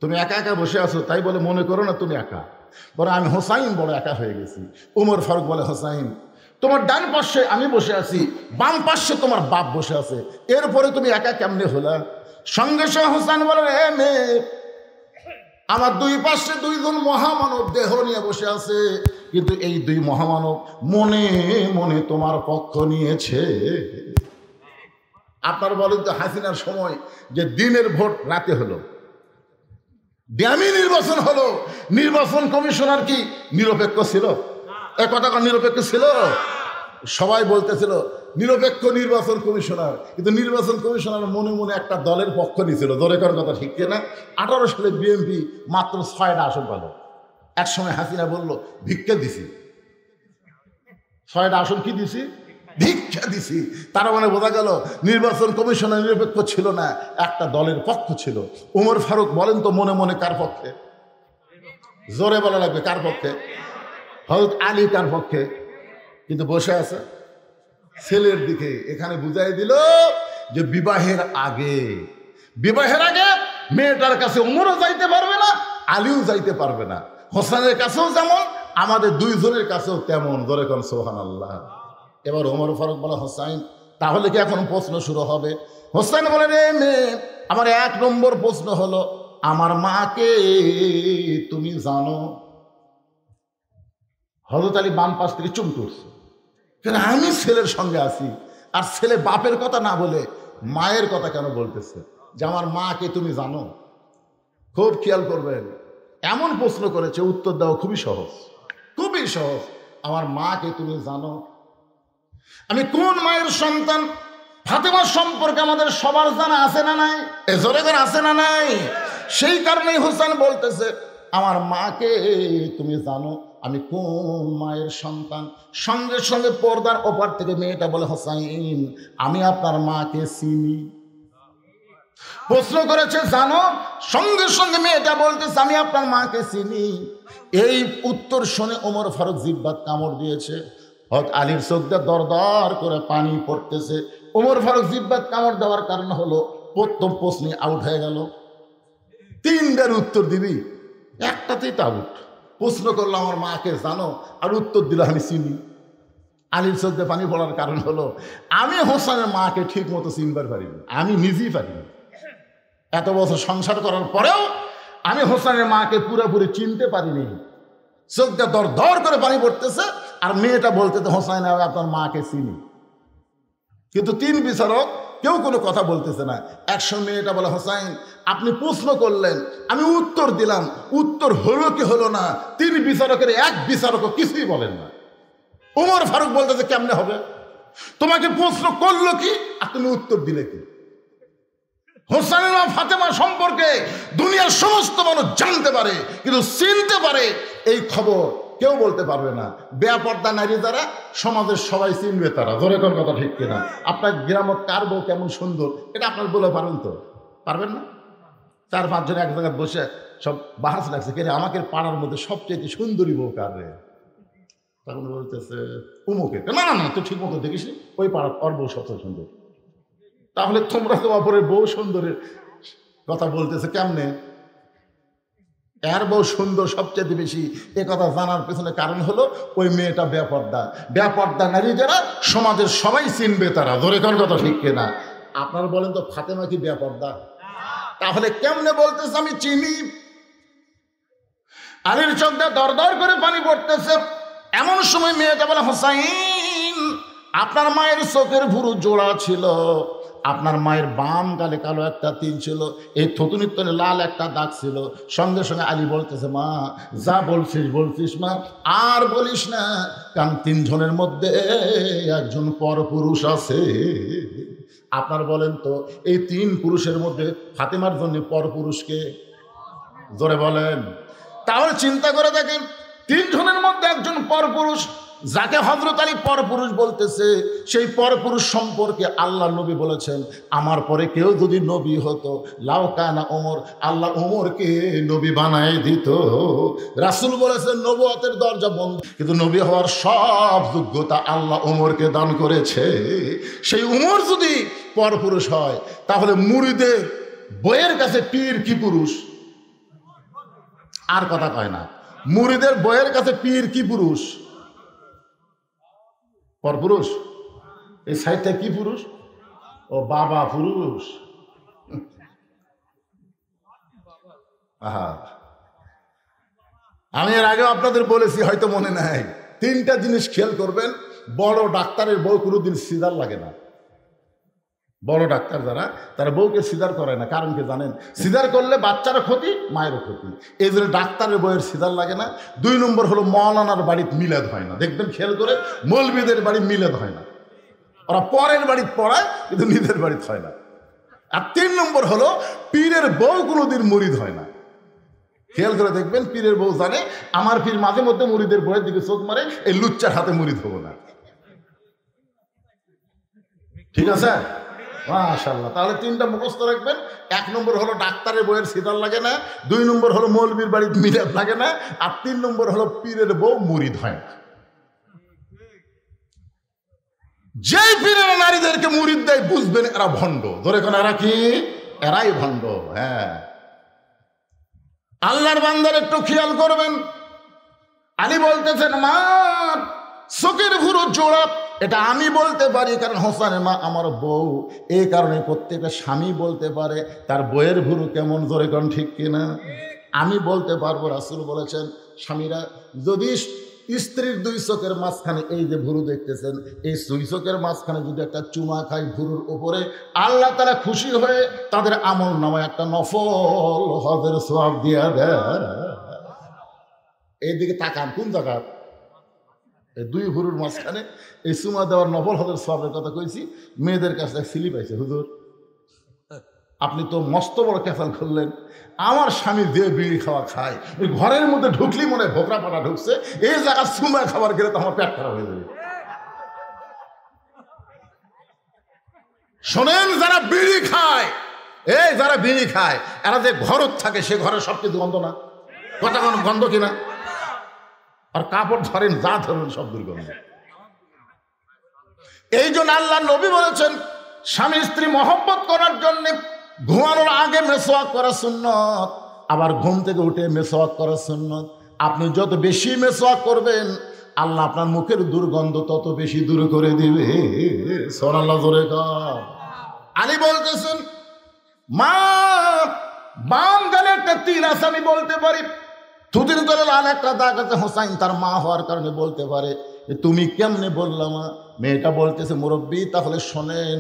তুমি একা একা বসে আছো, তাই বলে মনে করো না তুমি একা, বলে আমি হোসাইন বড় একা হয়ে গেছি। ওমর ফারুক বলে, হোসাইন তোমার ডান পাশে আমি বসে আছি, বাম পাশে তোমার বাপ বসে আছে, এরপরে তুমি একা কেমনে হলা? সঙ্গে সঙ্গে হোসেন বলে, এ মেয়ে, আমার 2 পাশে 2জন মহামানব দেহ নিয়ে বসে আছে, কিন্তু এই 2 মহামানব মনে মনে তোমার পক্ষ নিয়েছে। আপনার বলেন তো হাসিনার সময় যে দিনের ভোট রাতে হলো, দামি নির্বাচন হলো, নির্বাচন কমিশনার কি নিরপেক্ষ ছিল? এক কথা নিরপেক্ষ ছিল? সবাই বলতেছিল নিরপেক্ষ নির্বাচন কমিশনার, কিন্তু নির্বাচন কমিশনার মনে মনে একটা দলের পক্ষ নিয়েছিল। ধরে করার কথা ঠিক না? 18 সালে বিএনপি মাত্র 6টা আসন পেল। এক সময় হাসিনা বলল, ভিক্ষা দিছি। 6টা আসন কি দিছি? ভিক্ষা দিছি। তার মানে বোঝা গেল নির্বাচন কমিশনার নিরপেক্ষ ছিল না, একটা দলের পক্ষ ছিল। ওমর ফারুক বলেন তো মনে মনে কার পক্ষে? জোরে বলা লাগবে, কার পক্ষে? হযরত আলী কার পক্ষে? কিন্তু বসে আছে ছেলের দিকে। এখানে বুঝাই দিল যে বিবাহের আগে মেয়েটার কাছে ওমরও যাইতে পারবে না, আলীও যাইতে পারবে না। হোসেনের কাছেও যেমন, আমাদের 2 জনের কাছেও তেমন। ধরে কোন সুবহানাল্লাহ। এবার ওমর ফারুক বলে, হোসাইন তাহলে কি এখন প্রশ্ন শুরু হবে? হোসেন বলে, রে মেয়ে, আমার 1 নম্বর প্রশ্ন হলো, আমার মাকে তুমি জানো? হযরত আলী বাম পাশ থেকে চুপ করছে। আমি ছেলের সঙ্গে আছি, আর ছেলে বাপের কথা না বলে মায়ের কথা কেন বলতেছে যে আমার মাকে তুমি জানো? খুব খেয়াল করবেন, এমন প্রশ্ন করেছে, উত্তর দেওয়া খুবই সহজ, খুবই সহজ। আমার মাকে তুমি জানো? আমি কোন মায়ের সন্তান? ফাতেমা সম্পর্কে আমাদের সবার জানা আছে না নাই? এজরে আছে না নাই? সেই কারণেই হোসেন বলতেছে, আমার মাকে তুমি জানো? আমি কোন মায়ের সন্তান? সঙ্গে সঙ্গে পর্দার ওপার থেকে মেয়েটা বলে, হোসাইন আমি আপনার মাকে চিনি। প্রশ্ন করেছে জানো, সঙ্গে সঙ্গে মেয়েটা বলতেছে আমি আপনার মাকে চিনি। এই উত্তর শুনে ওমর ফারুক জিহ্বাত কামড় দিয়েছে। হযরত আলীর চোখ দিয়ে দরদর করে পানি পড়তেছে। ওমর ফারুক জিহ্বাত কামড় দেওয়ার কারণ হলো প্রথম প্রশ্নে আউট হয়ে গেল। 3টার উত্তর দিবি, একটাতেই তো আউট। প্রশ্ন করলো আমার মাকে জানো, আর উত্তর দিল আমি চিনি। আলীর চোখ দিয়ে পানি পড়ার কারণ হলো আমি হোসেনের মাকে ঠিক মতো চিনবার পারিনি, আমি নিজেই পারিনি। এত বছর সংসার করার পরেও আমি হোসেনের মাকে পুরোপুরি চিনতে পারিনি। চোখ দিয়ে দর দর করে পানি পড়তেছে, আর মেয়েটা বলতেছে হোসেন আপনার মাকে চিনি। কিন্তু 3 বিচারক কেউ কোনো কথা বলতেছে না। একসময় মেয়েটা বলে, হোসেন আপনি প্রশ্ন করলেন, আমি উত্তর দিলাম, উত্তর হলো কি হলো না, 3 বিচারকের 1 বিচারকও কিছুই বলেন না। ওমর ফারুক বলতেছে কেমনে হবে? তোমাকে প্রশ্ন করলো কি, আর তুমি উত্তর দিলে কি? হোসেনের মা ফাতেমা সম্পর্কে দুনিয়ার সমস্ত মানুষ জানতে পারে, কিন্তু চিনতে পারে এই খবর কেউ বলতে পারবে না। বেপর্দা নারী যারা সমাজের সবাই চিনবে তারা। ধরে কোন কথা ঠিক কিনা? আপনার গ্রামত কার বউ কেমন সুন্দর এটা আপনার বলে পারেন তো? পারবেন না। 4-5 জন এক জায়গায় বসে সব বাহাস লাগছে, কে রে আমাকে পাড়ার মধ্যে সবচেয়ে সুন্দরী বউ কার রে? তখন বলতেছে উমুকে। না না না, তুই ঠিক মতো দেখিস ওই পাড়ার ওর বউ সব সুন্দর। তাহলে তোমরা তো অপরের বউ সুন্দরের কথা বলতেছে কেমনে? এর বউ সুন্দর সবচেয়ে বেশি, এ কথা জানার পেছনে কারণ হলো ওই মেয়েটা বেপর্দা। বেপর্দা নারী যারা সমাজের সবাই চিনবে তারা। ধরে কোন কথা ঠিক কিনা? আপনারা বলেন তো ফাতেমা কি বেপর্দা? তাহলে কেমনে বলতেছে আমি চিনি? আলীর চোখ দিয়ে দর দর করে পানি পড়তেছে। এমন সময় মেয়েটা বলে, হোসাইন আপনার মায়ের চোখের ভুরু জোড়া ছিল, আপনার মায়ের বাম গালে কালো একটা তিল ছিল, এই থুতুনির তলে লাল একটা দাগ ছিল। সঙ্গে সঙ্গে আলী বলতেছে, মা যা বলছিস মা, আর বলিস না, কারণ 3 জনের মধ্যে একজন পরপুরুষ আছে। আপনার বলেন তো এই 3 পুরুষের মধ্যে ফাতেমার জন্য পরপুরুষকে? জোরে বলেন। তাহলে চিন্তা করে দেখেন, 3 জনের মধ্যে একজন পরপুরুষ, যাকে হযরত আলী পরপুরুষ বলতেছে, সেই পরপুরুষ সম্পর্কে আল্লাহ নবী বলেছেন, আমার পরে কেউ যদি নবী হতো লাউ কানা ওমর, আল্লাহ ওমরকে নবী বানায় দিত। রাসূল বলেছেন নবুয়তের দরজা বন্ধ, কিন্তু নবী হওয়ার সব যোগ্যতা আল্লাহ ওমরকে দান করেছে। সেই ওমর যদি পরপুরুষ হয়, তাহলে মুরিদের বইয়ের কাছে পীর কি পুরুষ? আর কথা কয় না। মুরিদের বইয়ের কাছে পীর কি পুরুষ? পরপুরুষ। এই সাইডটা কি পুরুষ? ও বাবা পুরুষ। আহা, আমি এর আগে আপনাদের বলেছি, হয়তো মনে নাই। 3টা জিনিস খেয়াল করবেন। বড় ডাক্তারের বউ কোনোদিন সিজার লাগে না। বড় ডাক্তার যারা, তারা বউকে সিজার করে না। কারণ কি জানেন? সিজার করলে বাচ্চারও ক্ষতি, মায়েরও ক্ষতি। এই জন্য ডাক্তারের বউয়ের সিজার লাগে না। 2 নম্বর হলো মৌলানার বাড়িতে মিলাদ হয় না। দেখবেন খেয়াল করে, মৌলবীদের বাড়ি মিলাদ হয় না। ওরা পরের বাড়িতে পড়ায়, কিন্তু নিজের বাড়িতে হয় না। আর 3 নম্বর হলো পীরের বউ কোনোদিন মুরিদ হয় না। খেয়াল করে দেখবেন, পীরের বউ জানে আমার পীর মাঝে মধ্যে মুরিদের বউয়ের দিকে চোখ মারে, এই লুচ্চার হাতে মুরিদ হবো না। ঠিক আছে? মাশাআল্লাহ। তাহলে 3টা মুখস্থ রাখবেন। 1 নম্বর হলো ডাক্তারের বইয়ের সিদার লাগে না, 2 নম্বর হলো মৌলবীর বাড়িতে মিলাদ লাগে না, আর 3 নম্বর হলো পীরের বউ মুরিদ হয় না। যেই পীরের নারীদেরকে মুরিদ দেয়, বুঝবেন এরা ভণ্ড। ধরে কোন এরা কি? এরাই ভণ্ড। হ্যাঁ, আল্লাহর বান্দার একটু খেয়াল করবেন। আলী বলতেছেন, মা চোখের ভুরু জোড়া, এটা আমি বলতে পারি, কারণ হোসেনের মা আমার বউ। এই কারণে প্রত্যেকটা স্বামী বলতে পারে তার বইয়ের ভুরু কেমন। ধরে কোন ঠিক কিনা? আমি বলতে পারবো। রাসূল বলেছেন, স্বামীরা যদি স্ত্রীর 2 চোখের মাঝখানে এই যে ভুরু দেখতেছেন, এই 2 চোখের মাঝখানে যদি একটা চুমা খায় ভুরুর উপরে, আল্লাহ তাআলা খুশি হয়ে তাদের আমল নামায় একটা নফল হজের সওয়াব দিয়া দেয়। এইদিকে তাকান, কোন জায়গা? এই 2 ভুরুর মাঝখানে এই চুমা দেওয়ার নফল হজের সওয়াবের কথা কইছি। মেয়েদের কাছে স্লিপ পাইছে, হুজুর আপনি তো মস্ত বড় ক্যাফাল করলেন। আমার স্বামী যে বিড়ি খাওয়া খায়, ওই ঘরের মধ্যে ঢুকলি মনে হয় ভোকরা পাটা ঢুকছে, এই জায়গা চুমা খাবার গেলে তো আমার পেট খারাপ হয়ে যাবে। শোনেন, যারা বিড়ি খায়, এই যারা বিড়ি খায়, এরা যে ঘর থাকে, সে ঘরে সবকিছু গন্ধ না? কথা গন্ধ কিনা? আর কাপড় ধরেন, যা ধরেন সব দুর্গন্ধ। এই জন্য আল্লাহ নবী বলেছেন, স্বামী স্ত্রী মহব্বত করার জন্য ঘুমানোর আগে মেসওয়াক করা সুন্নত, আবার ঘুম থেকে উঠে মেসওয়াক করা সুন্নত। আপনি যত বেশি মেসওয়াক করবেন, আল্লাহ আপনার মুখের দুর্গন্ধ তত বেশি দূর করে দিবে। সুবহানাল্লাহ জোরে কর। আলী বলতেছেন, মা বাম গালে একটা তিল আছে, আমি বলতে পারি। থুতির তলে লাল একটা দাগ আছে, হোসাইন তার মা হওয়ার কারণে বলতে পারে। তুমি কেমনে বললাম? মেয়েটা বলতেছে, মুরব্বী তাহলে শোনেন,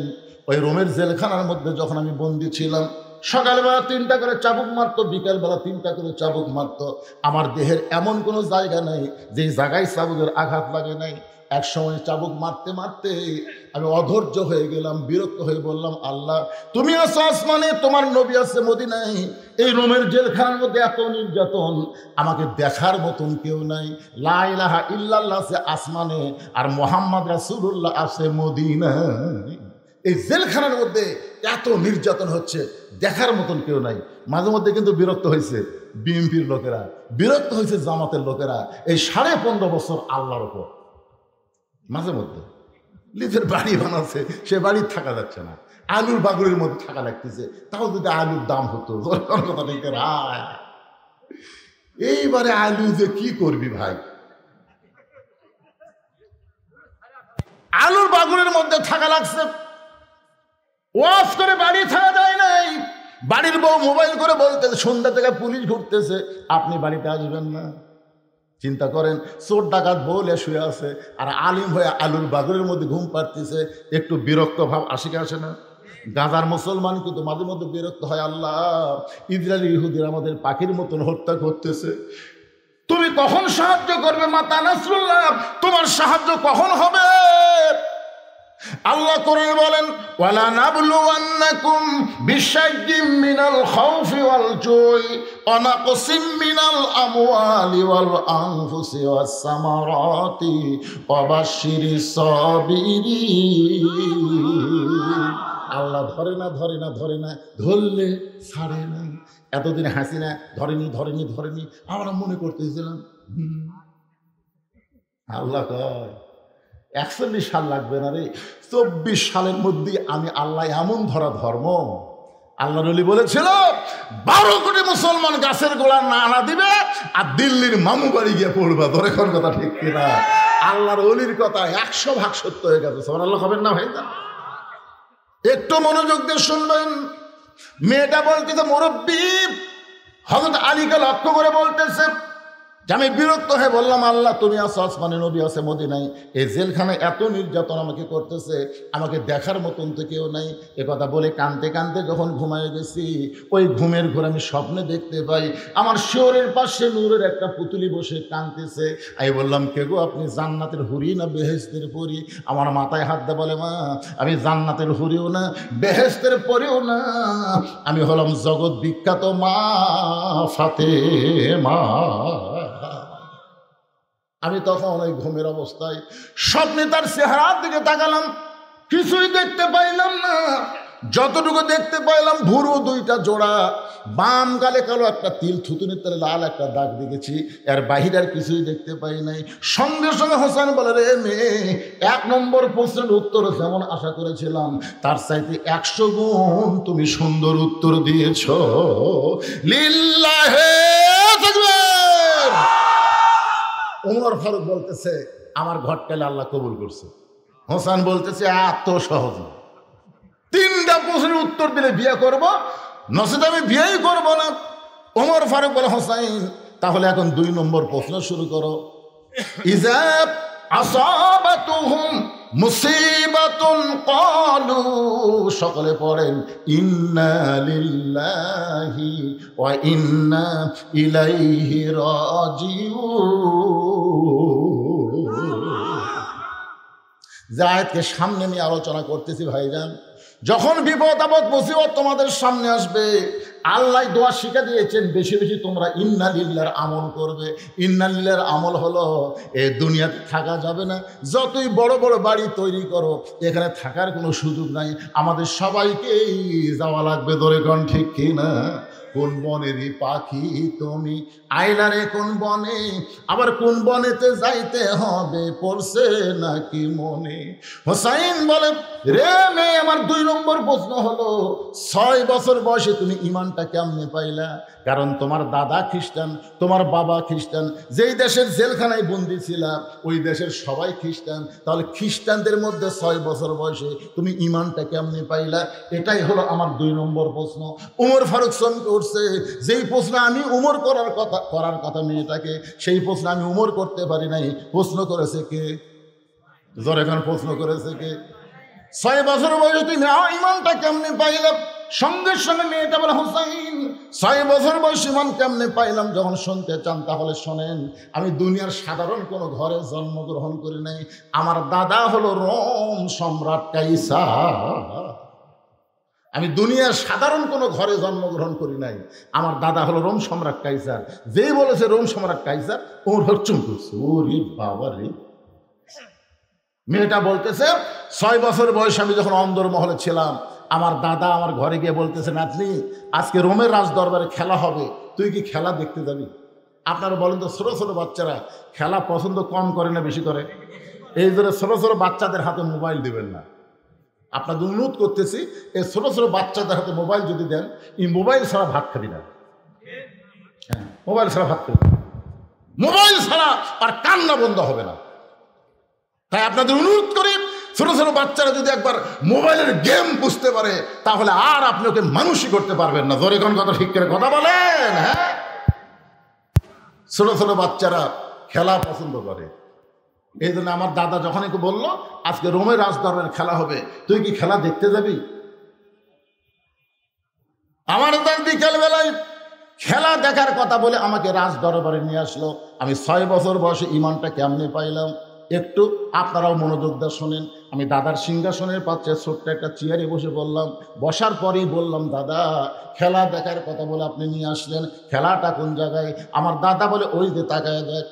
ওই রোমের জেলখানার মধ্যে যখন আমি বন্দি ছিলাম, সকালবেলা 3টা করে চাবুক মারতো, বিকালবেলা 3টা করে চাবুক মারতো। আমার দেহের এমন কোনো জায়গা নেই যে জায়গায় চাবুকের আঘাত লাগে নাই। এক সময় চাবুক মারতে মারতে আমি অধৈর্য হয়ে গেলাম, বিরক্ত হয়ে বললাম, আল্লাহ তুমি আছো আসমানে, তোমার নবী আছে মদিনায়, এই রোমের জেলখানার মধ্যে এত নির্যাতন, আমাকে দেখার মতন কেউ নাই। লা ইলাহা ইল্লাল্লাহ আছে আসমানে, আর মুহাম্মদ রাসূলুল্লাহ আছে মদিনায়। এই জেলখানার মধ্যে এত নির্যাতন হচ্ছে, দেখার মতন কেউ নাই। মাঝে মধ্যে কিন্তু বিরক্ত হয়েছে বিএনপির লোকেরা, বিরক্ত হয়েছে জামাতের লোকেরা এই 15.5 বছর আল্লাহর উপর। মাঝে মধ্যে নিজের বাড়ি বানাচ্ছে, সে বাড়ি থাকা যাচ্ছে না, আলুর বাগুড়ির মধ্যে থাকা লাগতেছে, তাও যদি আলুর দাম হতো। এইবারে আলু যে কি করবি ভাই, আলুর বাগুড়ির মধ্যে থাকা লাগছে, ওয়াজ করে বাড়ি থাকা যায় নাই। বাড়ির বউ মোবাইল করে বলতেছে, সন্ধ্যা থেকে পুলিশ ঘুরতেছে, আপনি বাড়িতে আসবেন না। চিন্তা করেন, চোর ডাকাত বলে শুয়ে আছে, আর আলিম হয়ে আলুর বাগুড়ির মধ্যে ঘুম পাড়তেছে, একটু বিরক্ত ভাব আসে কি আসে না? গাজার মুসলমান কিন্তু মাঝে মধ্যে বিরক্ত হয়, আল্লাহ ইসরায়েলি ইহুদিরা আমাদের পাখির মতন হত্যা করতেছে, তুমি কখন সাহায্য করবে? মাতা নাসরুল্লাহ, তোমার সাহায্য কখন হবে? আল্লাহ কোরআনে বলেন, ওয়ালা নাবলুওয়ান্নাকুম বিশাইয়্যিম মিনাল খাউফি ওয়াল জুই ওয়া নাকসিম মিনাল আমওয়ালি ওয়াল আনফুসি ওয়াস সামারাতি ওয়া বাশশিরিস সাবিরিন। আল্লাহ ধরে না, ধরে না, ধরে না, ধরলে ছাড়ে না। এতদিন হাসিনা ধরেনি ধরেনি ধরেনি, আমরা মনে করতেছিলাম আল্লাহ কয় 41 সাল লাগবে না রে, 24 সালের মধ্যে আমি আল্লাহ এমন ধরা ধর্ম। আল্লাহ নবী বলেছিল 12 কোটি মুসলমান গাছের গোড়া না দিবে, আর দিল্লির মামু বাড়ি গিয়ে পড়বে। ধরে কোন কথা ঠিক কিনা? আল্লাহর ওলির কথা 100 ভাগ সত্য হয়ে গেছে। সুবহানাল্লাহ হবেন না ভাই? একটু মনোযোগ দিয়ে শুনবেন। মেয়েটা বলতেছে, মুরব্বী হযরত আলীকে লক্ষ্য করে বলতেছে যে আমি বিরক্ত হয়ে বললাম, আল্লাহ তুমি আছো আসমানে, নবী আছে মদিনায়, এই জেলখানায় এত নির্যাতন আমাকে করতেছে, আমাকে দেখার মতন তো কেউ নাই। এ কথা বলে কাঁদতে কাঁদতে যখন ঘুমায় গেছি, ওই ঘুমের ঘরে আমি স্বপ্নে দেখতে পাই আমার শিয়রের পাশে নূরের একটা পুতুলি বসে কাঁদতেছে। আমি বললাম, কে গো আপনি? জান্নাতের হুরি না বেহেশতের পরি? আমার মাথায় হাত দিয়ে বলে, মা আমি জান্নাতের হুরিও না, বেহেশতের পরিও না, আমি হলাম জগৎ বিখ্যাত মা ফাতেমা। আমি তখন ওই ঘুমের অবস্থায় স্বপ্নে তার চেহারার দিকে তাকালাম, কিছুই দেখতে পাইলাম না। যতটুকু দেখতে পাইলাম ভুরু 2টা জোড়া, বাম গালে কালো একটা তিল, থুতুনির তলে লাল একটা দাগ দেখেছি, এর বাহিরে আর কিছুই দেখতে পাই নাই। সঙ্গে সঙ্গে হোসেন বলে, রে মেয়ে, 1 নম্বর প্রশ্নের উত্তর যেমন আশা করেছিলাম তার চাইতে 100 গুণ তুমি সুন্দর উত্তর দিয়েছ। লিল্লাহে তাকবীর। ওমর ফারুক বলতেছে, আমার ঘটকালে আল্লাহ কবুল করছে। হোসেন বলতেছে, এত সহজ না, 3টা প্রশ্নের উত্তর দিলে বিয়ে করব, নচেত আমি বিয়েই করব না। ওমর ফারুক বলে, হোসেন তাহলে এখন 2 নম্বর প্রশ্ন শুরু করো। ইজা আসাবাতুহুম মুসিবাতুন ক্বালু, সকলে পড়েন, ইন্না লিল্লাহি ওয়া ইন্না ইলাইহি রাজিউন। জায়েদকে সামনে নিয়ে আলোচনা করতেছি ভাইজান। যখন বিপদ আপদ মুসিবত তোমাদের সামনে আসবে, আল্লাহ দোয়া শিখা দিয়েছেন, বেশি বেশি তোমরা ইন্না লিল্লাহর আমল করবে। ইন্না লিল্লাহর আমল হলো, এ দুনিয়াতে থাকা যাবে না, যতই বড় বড় বাড়ি তৈরি করো, এখানে থাকার কোনো সুযোগ নাই, আমাদের সবাইকেই যাওয়া লাগবে। ধরে কোন ঠিক কিনা? কোন বনেরই পাখি তুমি, আইলারে কোন বনে, আবার কোন বনেতে যাইতে হবে, পড়ছে নাকি মনে? হোসাইন বলে, রে মেয়ে, আমার 2 নম্বর প্রশ্ন হলো, 6 বছর বয়সে তুমি ইমানটা কেমনে পাইলা? কারণ তোমার দাদা খ্রিস্টান, তোমার বাবা খ্রিস্টান, যেই দেশের জেলখানায় বন্দি ছিলা ওই দেশের সবাই খ্রিস্টান, তাহলে খ্রিস্টানদের মধ্যে 6 বছর বয়সে তুমি ইমানটা কেমনে পাইলা? এটাই হলো আমার 2 নম্বর প্রশ্ন। ওমর ফারুক চমকে উঠছে, যেই প্রশ্ন আমি উমর করার কথা মেয়েটাকে, সেই প্রশ্ন আমি উমর করতে পারি নাই। প্রশ্ন করেছে কে? জোরে এখন প্রশ্ন করেছে কে? 6 বছর বয়সে তুমি ইমানটা কেমনে পাইলাম? সঙ্গে সঙ্গে মেয়েটা বলে, হোসাইন 6 বছর বয়স ইমান কেমনে পাইলাম যখন শুনতে চান তাহলে শোনেন। আমি দুনিয়ার সাধারণ কোনো ঘরে জন্মগ্রহণ করি নাই। আমার দাদা হলো রোম সম্রাট কাইসার। আমি দুনিয়ার সাধারণ কোনো ঘরে জন্মগ্রহণ করি নাই। আমার দাদা হলো রোম সম্রাট কাইসার। যেই বলেছে রোম সম্রাট কাইসার ওর হচ্ছুম করছে। ওরে বাবা রে। মেয়েটা বলতেছে 6 বছর বয়স আমি যখন অন্দরমহলে ছিলাম আমার দাদা আমার ঘরে গিয়ে বলতেছে, নাতনি আজকে রোমের রাজ দরবারে খেলা হবে, তুই কি খেলা দেখতে যাবি? আপনারা বলেন তো, ছোট ছোট বাচ্চারা খেলা পছন্দ কম করে না বেশি করে? এই জন্য ছোট ছোট বাচ্চাদের হাতে মোবাইল দিবেন না। আপনাদের অনুরোধ করতেছি, এই ছোট ছোট বাচ্চাদের হাতে মোবাইল যদি দেন, এই মোবাইল ছাড়া ভাত খাবি না। হ্যাঁ, মোবাইল ছাড়া ভাত খাবি, মোবাইল ছাড়া আর কান্না বন্ধ হবে না। তাই আপনাদের অনুরোধ করি, ছোট ছোট বাচ্চারা যদি একবার মোবাইলের গেম বুঝতে পারে তাহলে আর আপনি ওকে মানুষই করতে পারবেন না। জোরে কোন কথা ঠিক করে কথা বলেন। হ্যাঁ, ছোট ছোট বাচ্চারা খেলা পছন্দ করে। এই জন্য আমার দাদা যখনই বললো আজকে রোমের রাজ দরবারে খেলা হবে, তুই কি খেলা দেখতে যাবি? আমার দাদা বিকেল বেলায় খেলা দেখার কথা বলে আমাকে রাজ দরবারে নিয়ে আসলো। আমি 6 বছর বয়সে ইমানটা কেমনে পাইলাম একটু আপনারাও মনোযোগ দিয়ে শোনেন। আমি দাদার সিংহাসনের পাশে ছোট্ট একটা চেয়ারে বসে বললাম, বসার পরেই বললাম, দাদা খেলা দেখার কথা বলে আপনি নিয়ে আসলেন, খেলাটা কোন জায়গায়? আমার দাদা বলে ওই যে তাকায় দেখ।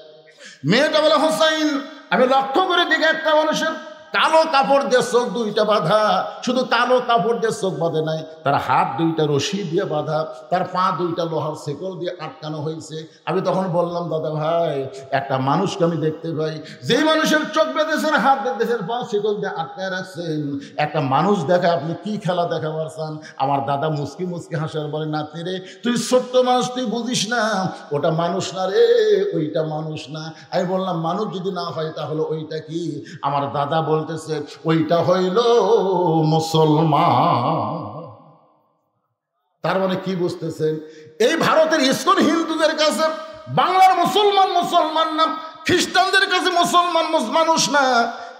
মেয়েটা বলে, হোসাইন আমি লক্ষ্য করে দিকে একটা মানুষের কালো কাপড় দিয়ে চোখ 2টা বাঁধা, শুধু কালো কাপড় দিয়ে চোখ বাঁধে নাই, তার হাত 2টা রশি দিয়ে বাঁধা, তার পা 2টা লোহার শেকল দিয়ে আটকানো হয়েছে। আমি তখন বললাম, দাদা ভাই একটা মানুষকে আমি দেখতে পাই, যেই মানুষের চোখ বেঁধেছেন, হাত বেঁধেছেন, পা শেকল দিয়ে আটকায় রাখছেন, একটা মানুষ দেখা আপনি কি খেলা দেখাবার চান? আমার দাদা মুসকি মুসকি হাসার বলে, নাতি রে তুই ছোট্ট মানুষ, তুই বুঝিস না, ওটা মানুষ না রে, ওইটা মানুষ না। আমি বললাম, মানুষ যদি না হয় তাহলে ওইটা কি? আমার দাদা বলতেছে, ওইটা হইল মুসলমান। তার মানে কি বুঝতেছেন? এই ভারতের ইসকন হিন্দুদের কাছে বাংলার মুসলমান মুসলমান না, খ্রিস্টানদের কাছে মুসলমান মানুষ না,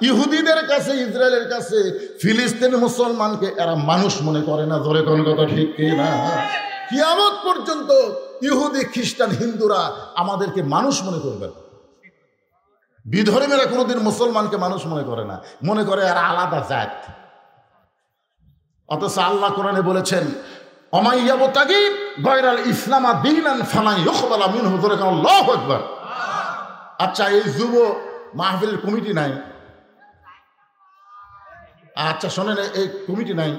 ইহুদিদের কাছে, ইসরায়েলের কাছে ফিলিস্তিন মুসলমানকে এরা মানুষ মনে করে না। ধরে কোন কথা ঠিক কিনা? কিয়ামত পর্যন্ত ইহুদি খ্রিস্টান হিন্দুরা আমাদেরকে মানুষ মনে করবে। বিধর্মীরা কোনোদিন মুসলমানকে মানুষ মনে করে না, মনে করে আর আলাদা জাত। অথচ আল্লাহ কোরআনে বলেছেন, অমাইয়াবতাগি গয়রাল ইসলামা দীনান ফালা ইউকবালা মিনহু। আল্লাহু আকবার। আচ্ছা, এই যুব মাহফিলের কমিটি নাই? আচ্ছা শোনেন, এই কমিটি নাই,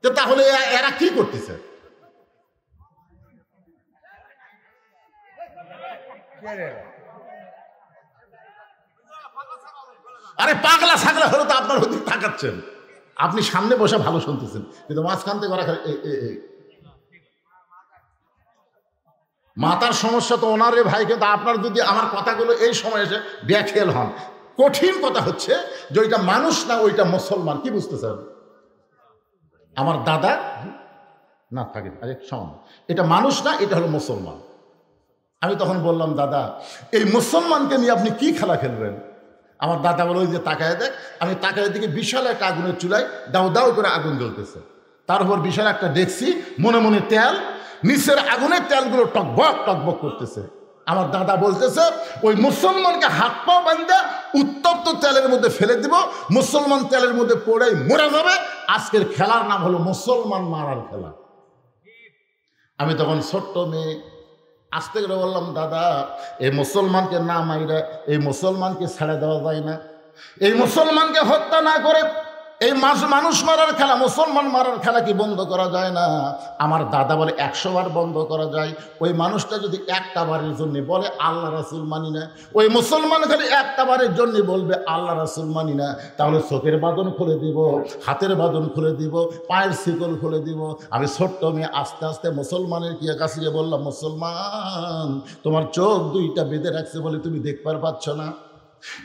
তাহলে এরা কি করতেছে? আরে পাগলা ছাগলা হলে তো আপনার ওদিক তাকাচ্ছেন, আপনি সামনে বসে ভালো শুনতেছেন, কিন্তু মাঝখান থেকে ওরা মাথার সমস্যা তো ওনার রে ভাই। কিন্তু আপনার যদি আমার কথাগুলো এই সময় এসে ব্যাখ্যাল হন, কঠিন কথা হচ্ছে যে ওইটা মানুষ না, ওইটা মুসলমান। কি বুঝতেছেন? আমার দাদা না থাকে আরে সমান, এটা মানুষ না, এটা হলো মুসলমান। আমি তখন বললাম, দাদা এই মুসলমানকে নিয়ে আপনি কি খেলা খেলবেন? আমার দাদা বলে, ওই যে তাকায় দেখ। আমি তাকায় দিকে বিশাল একটা আগুনের চুলায় দাউ দাউ করে আগুন জ্বলতেছে, তার উপর বিশাল একটা দেখছি, মনে মনে তেল, নিচের আগুনের তেলগুলো টকবক টকবক করতেছে। আমার দাদা বলতেছে, ওই মুসলমানকে হাত পা বাঁধা উত্তপ্ত তেলের মধ্যে ফেলে দিব, মুসলমান তেলের মধ্যে পড়ে মরে যাবে। আজকের খেলার নাম হলো মুসলমান মারার খেলা। আমি তখন ছোট্ট মেয়ে আস্তে করে বললাম, দাদা এই মুসলমানকে না মাইরা এই মুসলমানকে ছেড়ে দেওয়া যায় না, এই মুসলমানকে হত্যা না করে এই মানুষ মারার খেলা, মুসলমান মারার খেলা কি বন্ধ করা যায় না? আমার দাদা বলে, 100 বার বন্ধ করা যায়। ওই মানুষটা যদি একটা বারের জন্য বলে আল্লাহ রাসূল মানি না, ওই মুসলমান খালি একটা বারের জন্য বলবে আল্লাহ রাসূল মানি না, তাহলে চোখের বাঁধন খুলে দিব, হাতের বাঁধন খুলে দিব, পায়ের শিকল খুলে দিব। আমি ছোট্ট মেয়ে আস্তে আস্তে মুসলমানের কি কাছে গিয়ে বললাম, মুসলমান তোমার চোখ 2টা বেঁধে রাখছে বলে তুমি দেখবার পাচ্ছ না,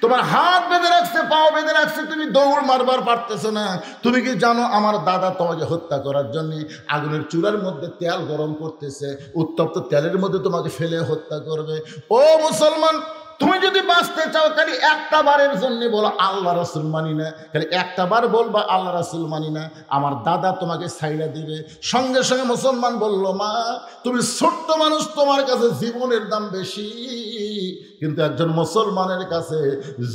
তোমার হাত বেঁধে রাখছে, পাও বেঁধে রাখছে, তুমি দৌড় মারবার পারতেছো না। তুমি কি জানো আমার দাদা তোমাকে হত্যা করার জন্য আগুনের চুলার মধ্যে তেল গরম করতেছে, উত্তপ্ত তেলের মধ্যে তোমাকে ফেলে হত্যা করবে। ও মুসলমান, তুমি যদি বাঁচতে চাও খালি একটা বারের জন্য বলো আল্লাহ রাসূল মানি না, খালি একটা বার বলবা আল্লাহ রাসূল মানি না, আমার দাদা তোমাকে ছাইড়া দিবে। সঙ্গে সঙ্গে মুসলমান বলল, মা তুমি ছোট্ট মানুষ, তোমার কাছে জীবনের দাম বেশি, কিন্তু একজন মুসলমানের কাছে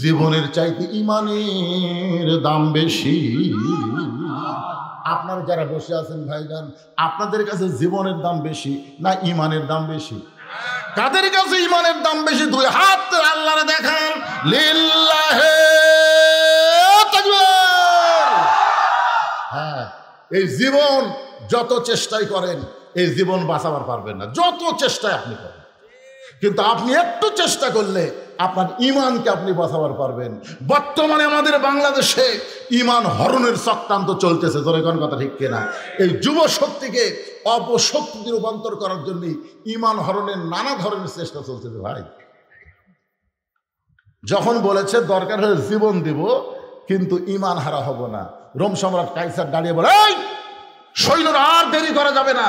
জীবনের চাইতে ঈমানের দাম বেশি। আপনারা যারা বসে আছেন ভাইজান, আপনাদের কাছে জীবনের দাম বেশি না ঈমানের দাম বেশি? কাদের কাছে ঈমানের দাম বেশি? দুই হাত আল্লাহরে দেখান, লিল্লাহে তাকবীর। হ্যাঁ, এই জীবন যত চেষ্টাই করেন এই জীবন বাঁচাবার পারবেন না, যত চেষ্টায় আপনি করেন, কিন্তু আপনি একটু চেষ্টা করলে আপনার ঈমানকে আপনি বাঁচাবার পারবেন। বর্তমানে আমাদের বাংলাদেশে ঈমান হরণের চক্রান্ত চলতেছে, জোরে কোন কথা ঠিক কিনা? এই যুব শক্তিকে অপশক্তিতে রূপান্তর করার জন্য ঈমান হরণের নানা ধরনের চেষ্টা চলতেছে ভাই। যখন বলেছে দরকার হলে জীবন দিব কিন্তু ঈমান হারা হব না, রোম সম্রাট কাইসার দাঁড়িয়ে বলে, এই সৈন্যরা আর দেরি করা যাবে না,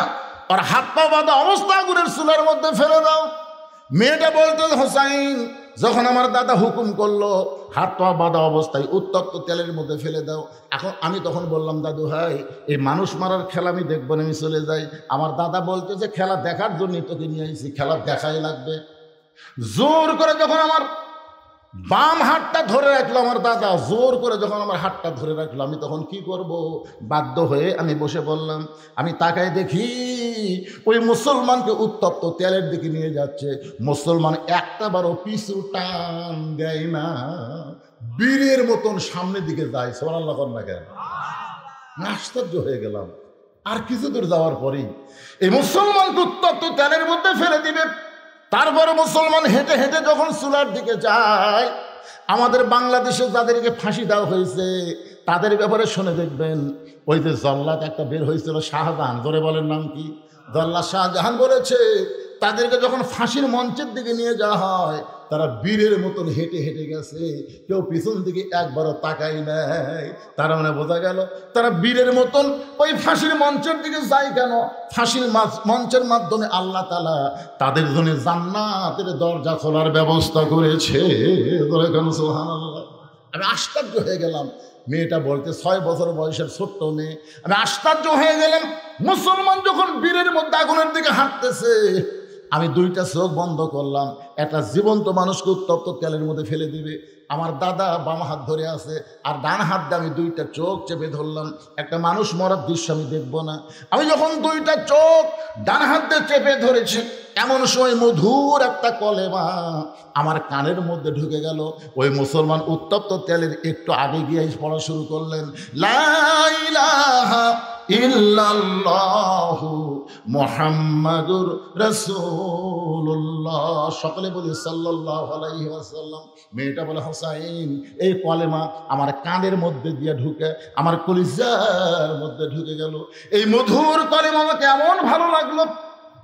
আর হাত পা বাঁধা অবস্থা আগুনের চুলার মধ্যে ফেলে দাও। মেয়েটা বলতো, হোসাইন যখন আমার দাদা হুকুম করলো হাত পা বাঁধা অবস্থায় উত্তপ্ত তেলের মধ্যে ফেলে দাও। এখন আমি তখন বললাম, দাদু ভাই এই মানুষ মারার খেলা আমি দেখবো না, আমি চলে যাই। আমার দাদা বলতে যে খেলা দেখার জন্যই তোকে নিয়ে আসছি, খেলা দেখাই লাগবে। জোর করে যখন আমার বাম হাতটা ধরে রাখলো আমার দাদা, জোর করে যখন আমার হাতটা ধরে রাখলো, আমি তখন কি করব? বাধ্য হয়ে আমি বসে বললাম। আমি তাকায় দেখি ওই মুসলমানকে উত্তপ্ত তেলের দিকে নিয়ে যাচ্ছে, মুসলমান একটা বারও পিছু টান দেয় না, বীরের মতন সামনের দিকে যায়। সুবহানাল্লাহ না কেন? আশ্চর্য হয়ে গেলাম। আর কিছু দূর যাওয়ার পরেই এই মুসলমানকে উত্তপ্ত তেলের মধ্যে ফেলে দিবে। তারপরে মুসলমান হেঁটে হেঁটে যখন চুলার দিকে যায়, আমাদের বাংলাদেশে যাদেরকে ফাঁসি দেওয়া হয়েছে তাদের ব্যাপারে শুনে দেখবেন, ওই যে জল্লাদ একটা বের হয়েছিল শাহজাহান, ধরে বলেন নাম কি? জল্লাদ শাহজাহান বলেছে তাদেরকে যখন ফাঁসির মঞ্চের দিকে নিয়ে যাওয়া হয় তারা বীরের মতন হেঁটে হেঁটে গেছে, কেউ পিছন দিকে একবারও তাকাই নাই। তার মানে বোঝা গেল তারা বীরের মতন ওই ফাঁসির মঞ্চের দিকে যায় কেন? ফাঁসির মঞ্চের মাধ্যমে আল্লাহ তাআলা তাদের জন্য জান্নাতের দরজা খোলার ব্যবস্থা করেছে। সুবহানাল্লাহ। আমি আশ্চর্য হয়ে গেলাম। মেয়েটা বলতে 6 বছর বয়সের ছোট্ট মেয়ে। আমি আশ্চর্য হয়ে গেলাম, মুসলমান যখন বীরের মধ্যে আগুনের দিকে হাঁটতেছে, আমি দুইটা চোখ বন্ধ করলাম, একটা জীবন্ত মানুষকে উত্তপ্ত তেলের মধ্যে ফেলে দিবে। আমার দাদা বাম হাত ধরে আছে, আর ডান হাত দিয়ে আমি দুইটা চোখ চেপে ধরলাম, একটা মানুষ মরার দৃশ্য আমি দেখব না। আমি যখন দুইটা চোখ ডান হাত দিয়ে চেপে ধরেছি, এমন সময় মধুর একটা কলেমা আমার কানের মধ্যে ঢুকে গেল। ওই মুসলমান উত্তপ্ত তেলের একটু আগে গিয়ে পড়া শুরু করলেন, লা ইলাহা ইল্লাল্লাহু মুহাম্মাদুর রাসূলুল্লাহ। সকলে বলি সাল্লাল্লাহু আলাইহি ওয়াসাল্লাম। মেয়েটা বলে, হোসাইন এই কলেমা আমার কানের মধ্যে দিয়ে ঢুকে আমার কলিজার মধ্যে ঢুকে গেল। এই মধুর কলেমা আমাকে এমন ভালো লাগলো,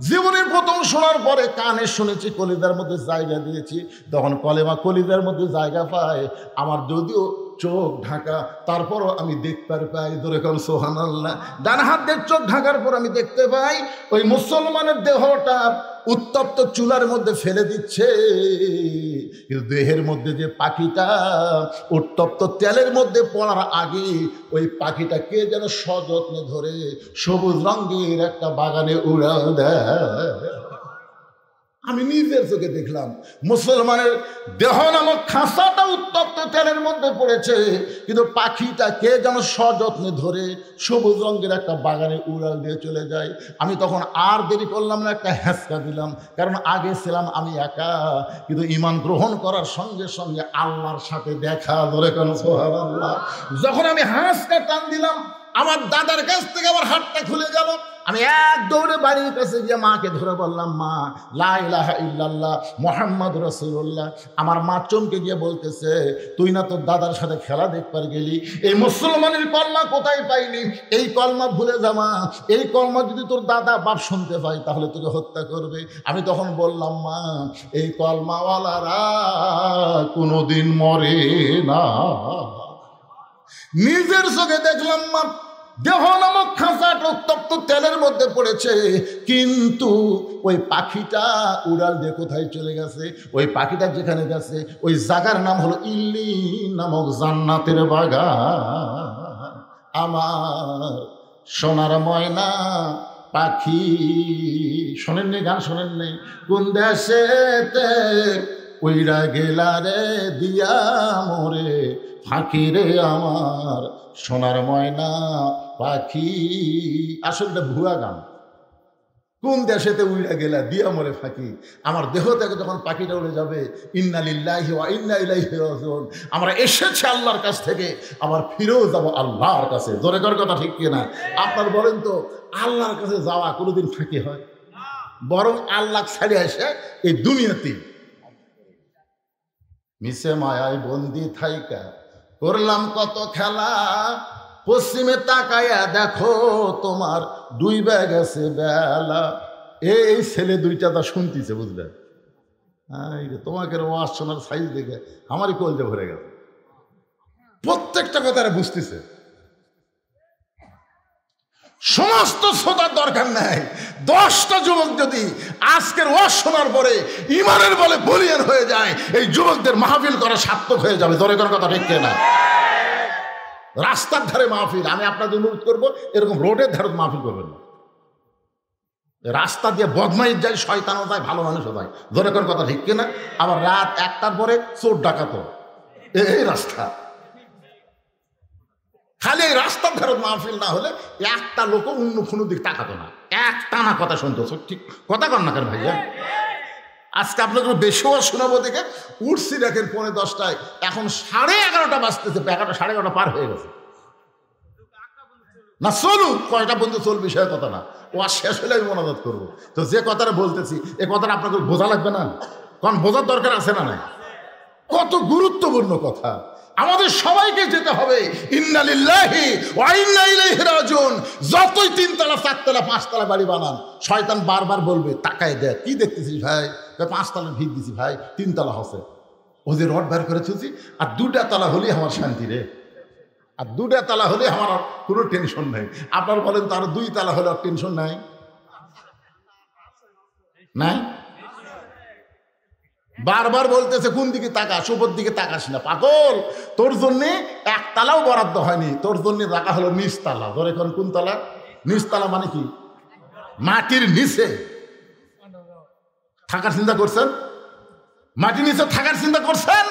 জীবনের প্রথম শোনার পরে কানে শুনেছি, কলিজার মধ্যে জায়গা দিয়েছি। তখন কলেমা কলিজার মধ্যে জায়গা পায়, আমার যদিও চোখ ঢাকা তারপরও আমি দেখতে পাই। ধরে কোন সুবহানাল্লাহ। ডান হাত দিয়ে চোখ ঢাকার পর আমি দেখতে পাই ওই মুসলমানের দেহটা উত্তপ্ত চুলার মধ্যে ফেলে দিচ্ছে, কিন্তু দেহের মধ্যে যে পাখিটা উত্তপ্ত তেলের মধ্যে পড়ার আগে ওই পাখিটা কে যেন সযত্নে ধরে সবুজ রঙের একটা বাগানে উড়াল দেয়। আমি নিজের চোখে দেখলাম মুসলমানের দেহ নামক খাঁচাটা উত্তপ্ত তেলের মধ্যে পড়েছে, কিন্তু পাখিটা কে যেন সযত্নে ধরে সবুজ রঙের একটা বাগানে উড়াল দিয়ে চলে যায়। আমি তখন আর দেরি করলাম না, একটা হ্যাঁচকা দিলাম, কারণ আগে ছিলাম আমি একা, কিন্তু ঈমান গ্রহণ করার সঙ্গে সঙ্গে আল্লাহর সাথে দেখা। ধরে কেন সুবহানাল্লাহ। যখন আমি হ্যাঁচকা টান দিলাম, আমার দাদার কাছ থেকে আমার হাতটা খুলে গেল। আমি এক দৌড়ে বাড়ির কাছে গিয়ে মাকে ধরে বললাম, মা লা ইলাহা ইল্লাল্লাহ মুহাম্মাদুর রাসূলুল্লাহ। আমার মা চমকে গিয়ে বলতেছে, তুই না তোর দাদার সাথে খেলা দেখবার গেলি, এই মুসলমানের কলমা কোথায় পাইলি? এই কলমা ভুলে যা মা, এই কলমা যদি তোর দাদা বাপ শুনতে পাই তাহলে তোকে হত্যা করবে। আমি তখন বললাম, মা এই কলমাওয়ালারা কোনোদিন মরে না। নিজের চোখে দেখলাম মা দেহ নামক খাঁচাটা উত্তপ্ত তেলের মধ্যে পড়েছে, কিন্তু ওই পাখিটা উড়াল দিয়ে কোথায় চলে গেছে? ওই পাখিটা যেখানে গেছে ওই জায়গার নাম হলো ইল্লিন নামক জান্নাতের বাগান। আমার সোনার ময়না পাখি, শোনেননি গান? শোনেননি? কোন দেশেতে উইরা গেলা রে দিয়া মোরে ফাঁকি রে আমার সোনার ময়না পাখি। আসলে ভুয়া গান। কোন দেশেতে উইরা গেলা দিয়া মোরে ফাঁকি, আমার দেহ থেকে যখন পাখিটা উড়ে যাবে, ইন্না লিল্লাহি ওয়া ইন্না ইলাইহি রাজিউন, আমরা এসেছি আল্লাহর কাছ থেকে, আবার ফিরেও যাব আল্লাহর কাছে। জোরে কর কথা ঠিক কিনা? আপনার বলেন তো, আল্লাহর কাছে যাওয়া কোনোদিন ফাঁকি হয়? বরং আল্লাহ ছাড়িয়ে এসে এই দুনিয়াতে মিশে মায়ায় বন্দি থাইকা করলাম কত খেলা, পশ্চিমে তাকায়া দেখো তোমার ডুইবা গেছে বেলা। এই ছেলে দুইটা তা শুনতেছে, বুঝলেন? তোমাকে ওয়াজ শোনার সাইজ দেখে আমারই কলজে ভরে গেছে। প্রত্যেকটা কথা বুঝতেছে। সমস্ত শ্রোতার দরকার নাই। 10টা যুবক যদি আজকের ওয়াজ শোনার পরে ইমানের বলে বলিয়ান হয়ে যায়, এই যুবকদের মাহফিল করা সার্থক হয়ে যাবে। জোরে করে কথা ঠিক না? রাস্তার ধারে মাহফিল, আমি আপনাদের অনুরোধ করবো এরকম রোডের ধারে মাহফিল করবেন না। রাস্তা দিয়ে বদমাইশ যায়, শয়তানও যায়, ভালো মানুষও যায়। জোরে করে কথা ঠিক না? আবার রাত 1টার পরে চোর ডাকাত, এই রাস্তা। খালি এই রাস্তার ধারে মাহফিল না হলে একটা লোক অন্য কোনো দিক তাকাতো না, একটা না কথা শুনতো। ঠিক কথা কন না কেন ভাইয়া? আজকে আপনাকে বেশিও শোনাবো দেখে উঠছি দেখেন 10:45, এখন 11:30 বাজতেছে, 11টা 11:30 পার হয়ে গেছে। না চলুক, কয়টা বন্ধু চল বিষয়ের কথা না, ও আর শেষ হলে আমি মনোজাত করবো। তো যে কথাটা বলতেছি এ কথাটা আপনাকে বোঝা লাগবে না? কারণ বোঝার দরকার আছে না নাই? কত গুরুত্বপূর্ণ কথা। আমাদের সবাইকে যেতে হবে ইন্না লিল্লাহি ওয়া ইন্না ইলাইহি রাজিউন। যতই 3 তলা 4 তলা 5 তলা বাড়ি বানান, শয়তান বারবার বলবে তাকায় দেখ, কি দেখতেছিস ভাই? 5 তলার ভিত দিছি ভাই, 3 তলা হচ্ছে। ও যে রড বের করে থুছি, আর 2টা তলা হলেই আমার শান্তি রে, আর 2টা তলা হলে আমার কোনো টেনশন নেই। আপনার বলেন তার 2 তলা হলে আর টেনশন নাই? নাই? বারবার বলতেছে কোন দিকে তাকাস, উপর দিকে তাকাস না পাগল। তোর জন্যে 1 তালাও বরাদ্দ হয়নি, তোর জন্য রাখা হলো নিচতলা। ধরে কোন তলা? নিচতলা মানে কি? মাটির নিচে থাকার চিন্তা করছেন? মাটির নিচে থাকার চিন্তা করছেন?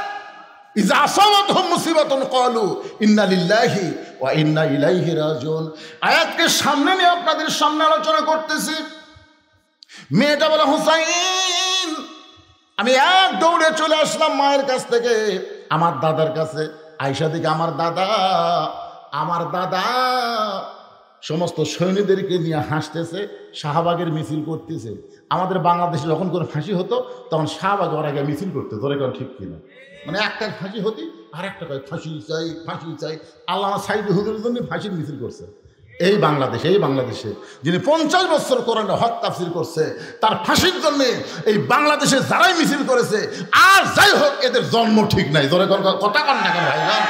ইজা আসাবাতহুম মুসিবাতুন ক্বালু ইন্না লিল্লাহি ওয়া ইন্না ইলাইহি রাজিউন। আয়াতকে সামনে নিয়ে আপনাদের সামনে আলোচনা করতেছি। মেয়েটা বলে, হুসাইন, আমি এক দৌড়ে চলে আসলাম মায়ের কাছ থেকে আমার দাদার কাছে। আয়েশা থেকে আমার দাদা সমস্ত সৈন্যদেরকে নিয়ে হাসতেছে, শাহবাগের মিছিল করতেছে। আমাদের বাংলাদেশে যখন কোনো ফাঁসি হতো তখন শাহবাগ ওর আগে মিছিল করতে। ধরে কারণ ঠিক কিনা? মানে একটা ফাঁসি হতি আর একটা কয় ফাঁসি চাই, ফাঁসি চাই। আল্লামা সাইদ হুজুরের জন্য ফাঁসির মিছিল করছে এই বাংলাদেশে যিনি 50 বছর কোরআনে হক তাফসীর করছে, তার ফাঁসির জন্য এই বাংলাদেশে যারাই মিছিল করেছে, আর যাই হোক এদের জন্ম ঠিক নাই। ধরে কথা কন না কেন ভাইজান?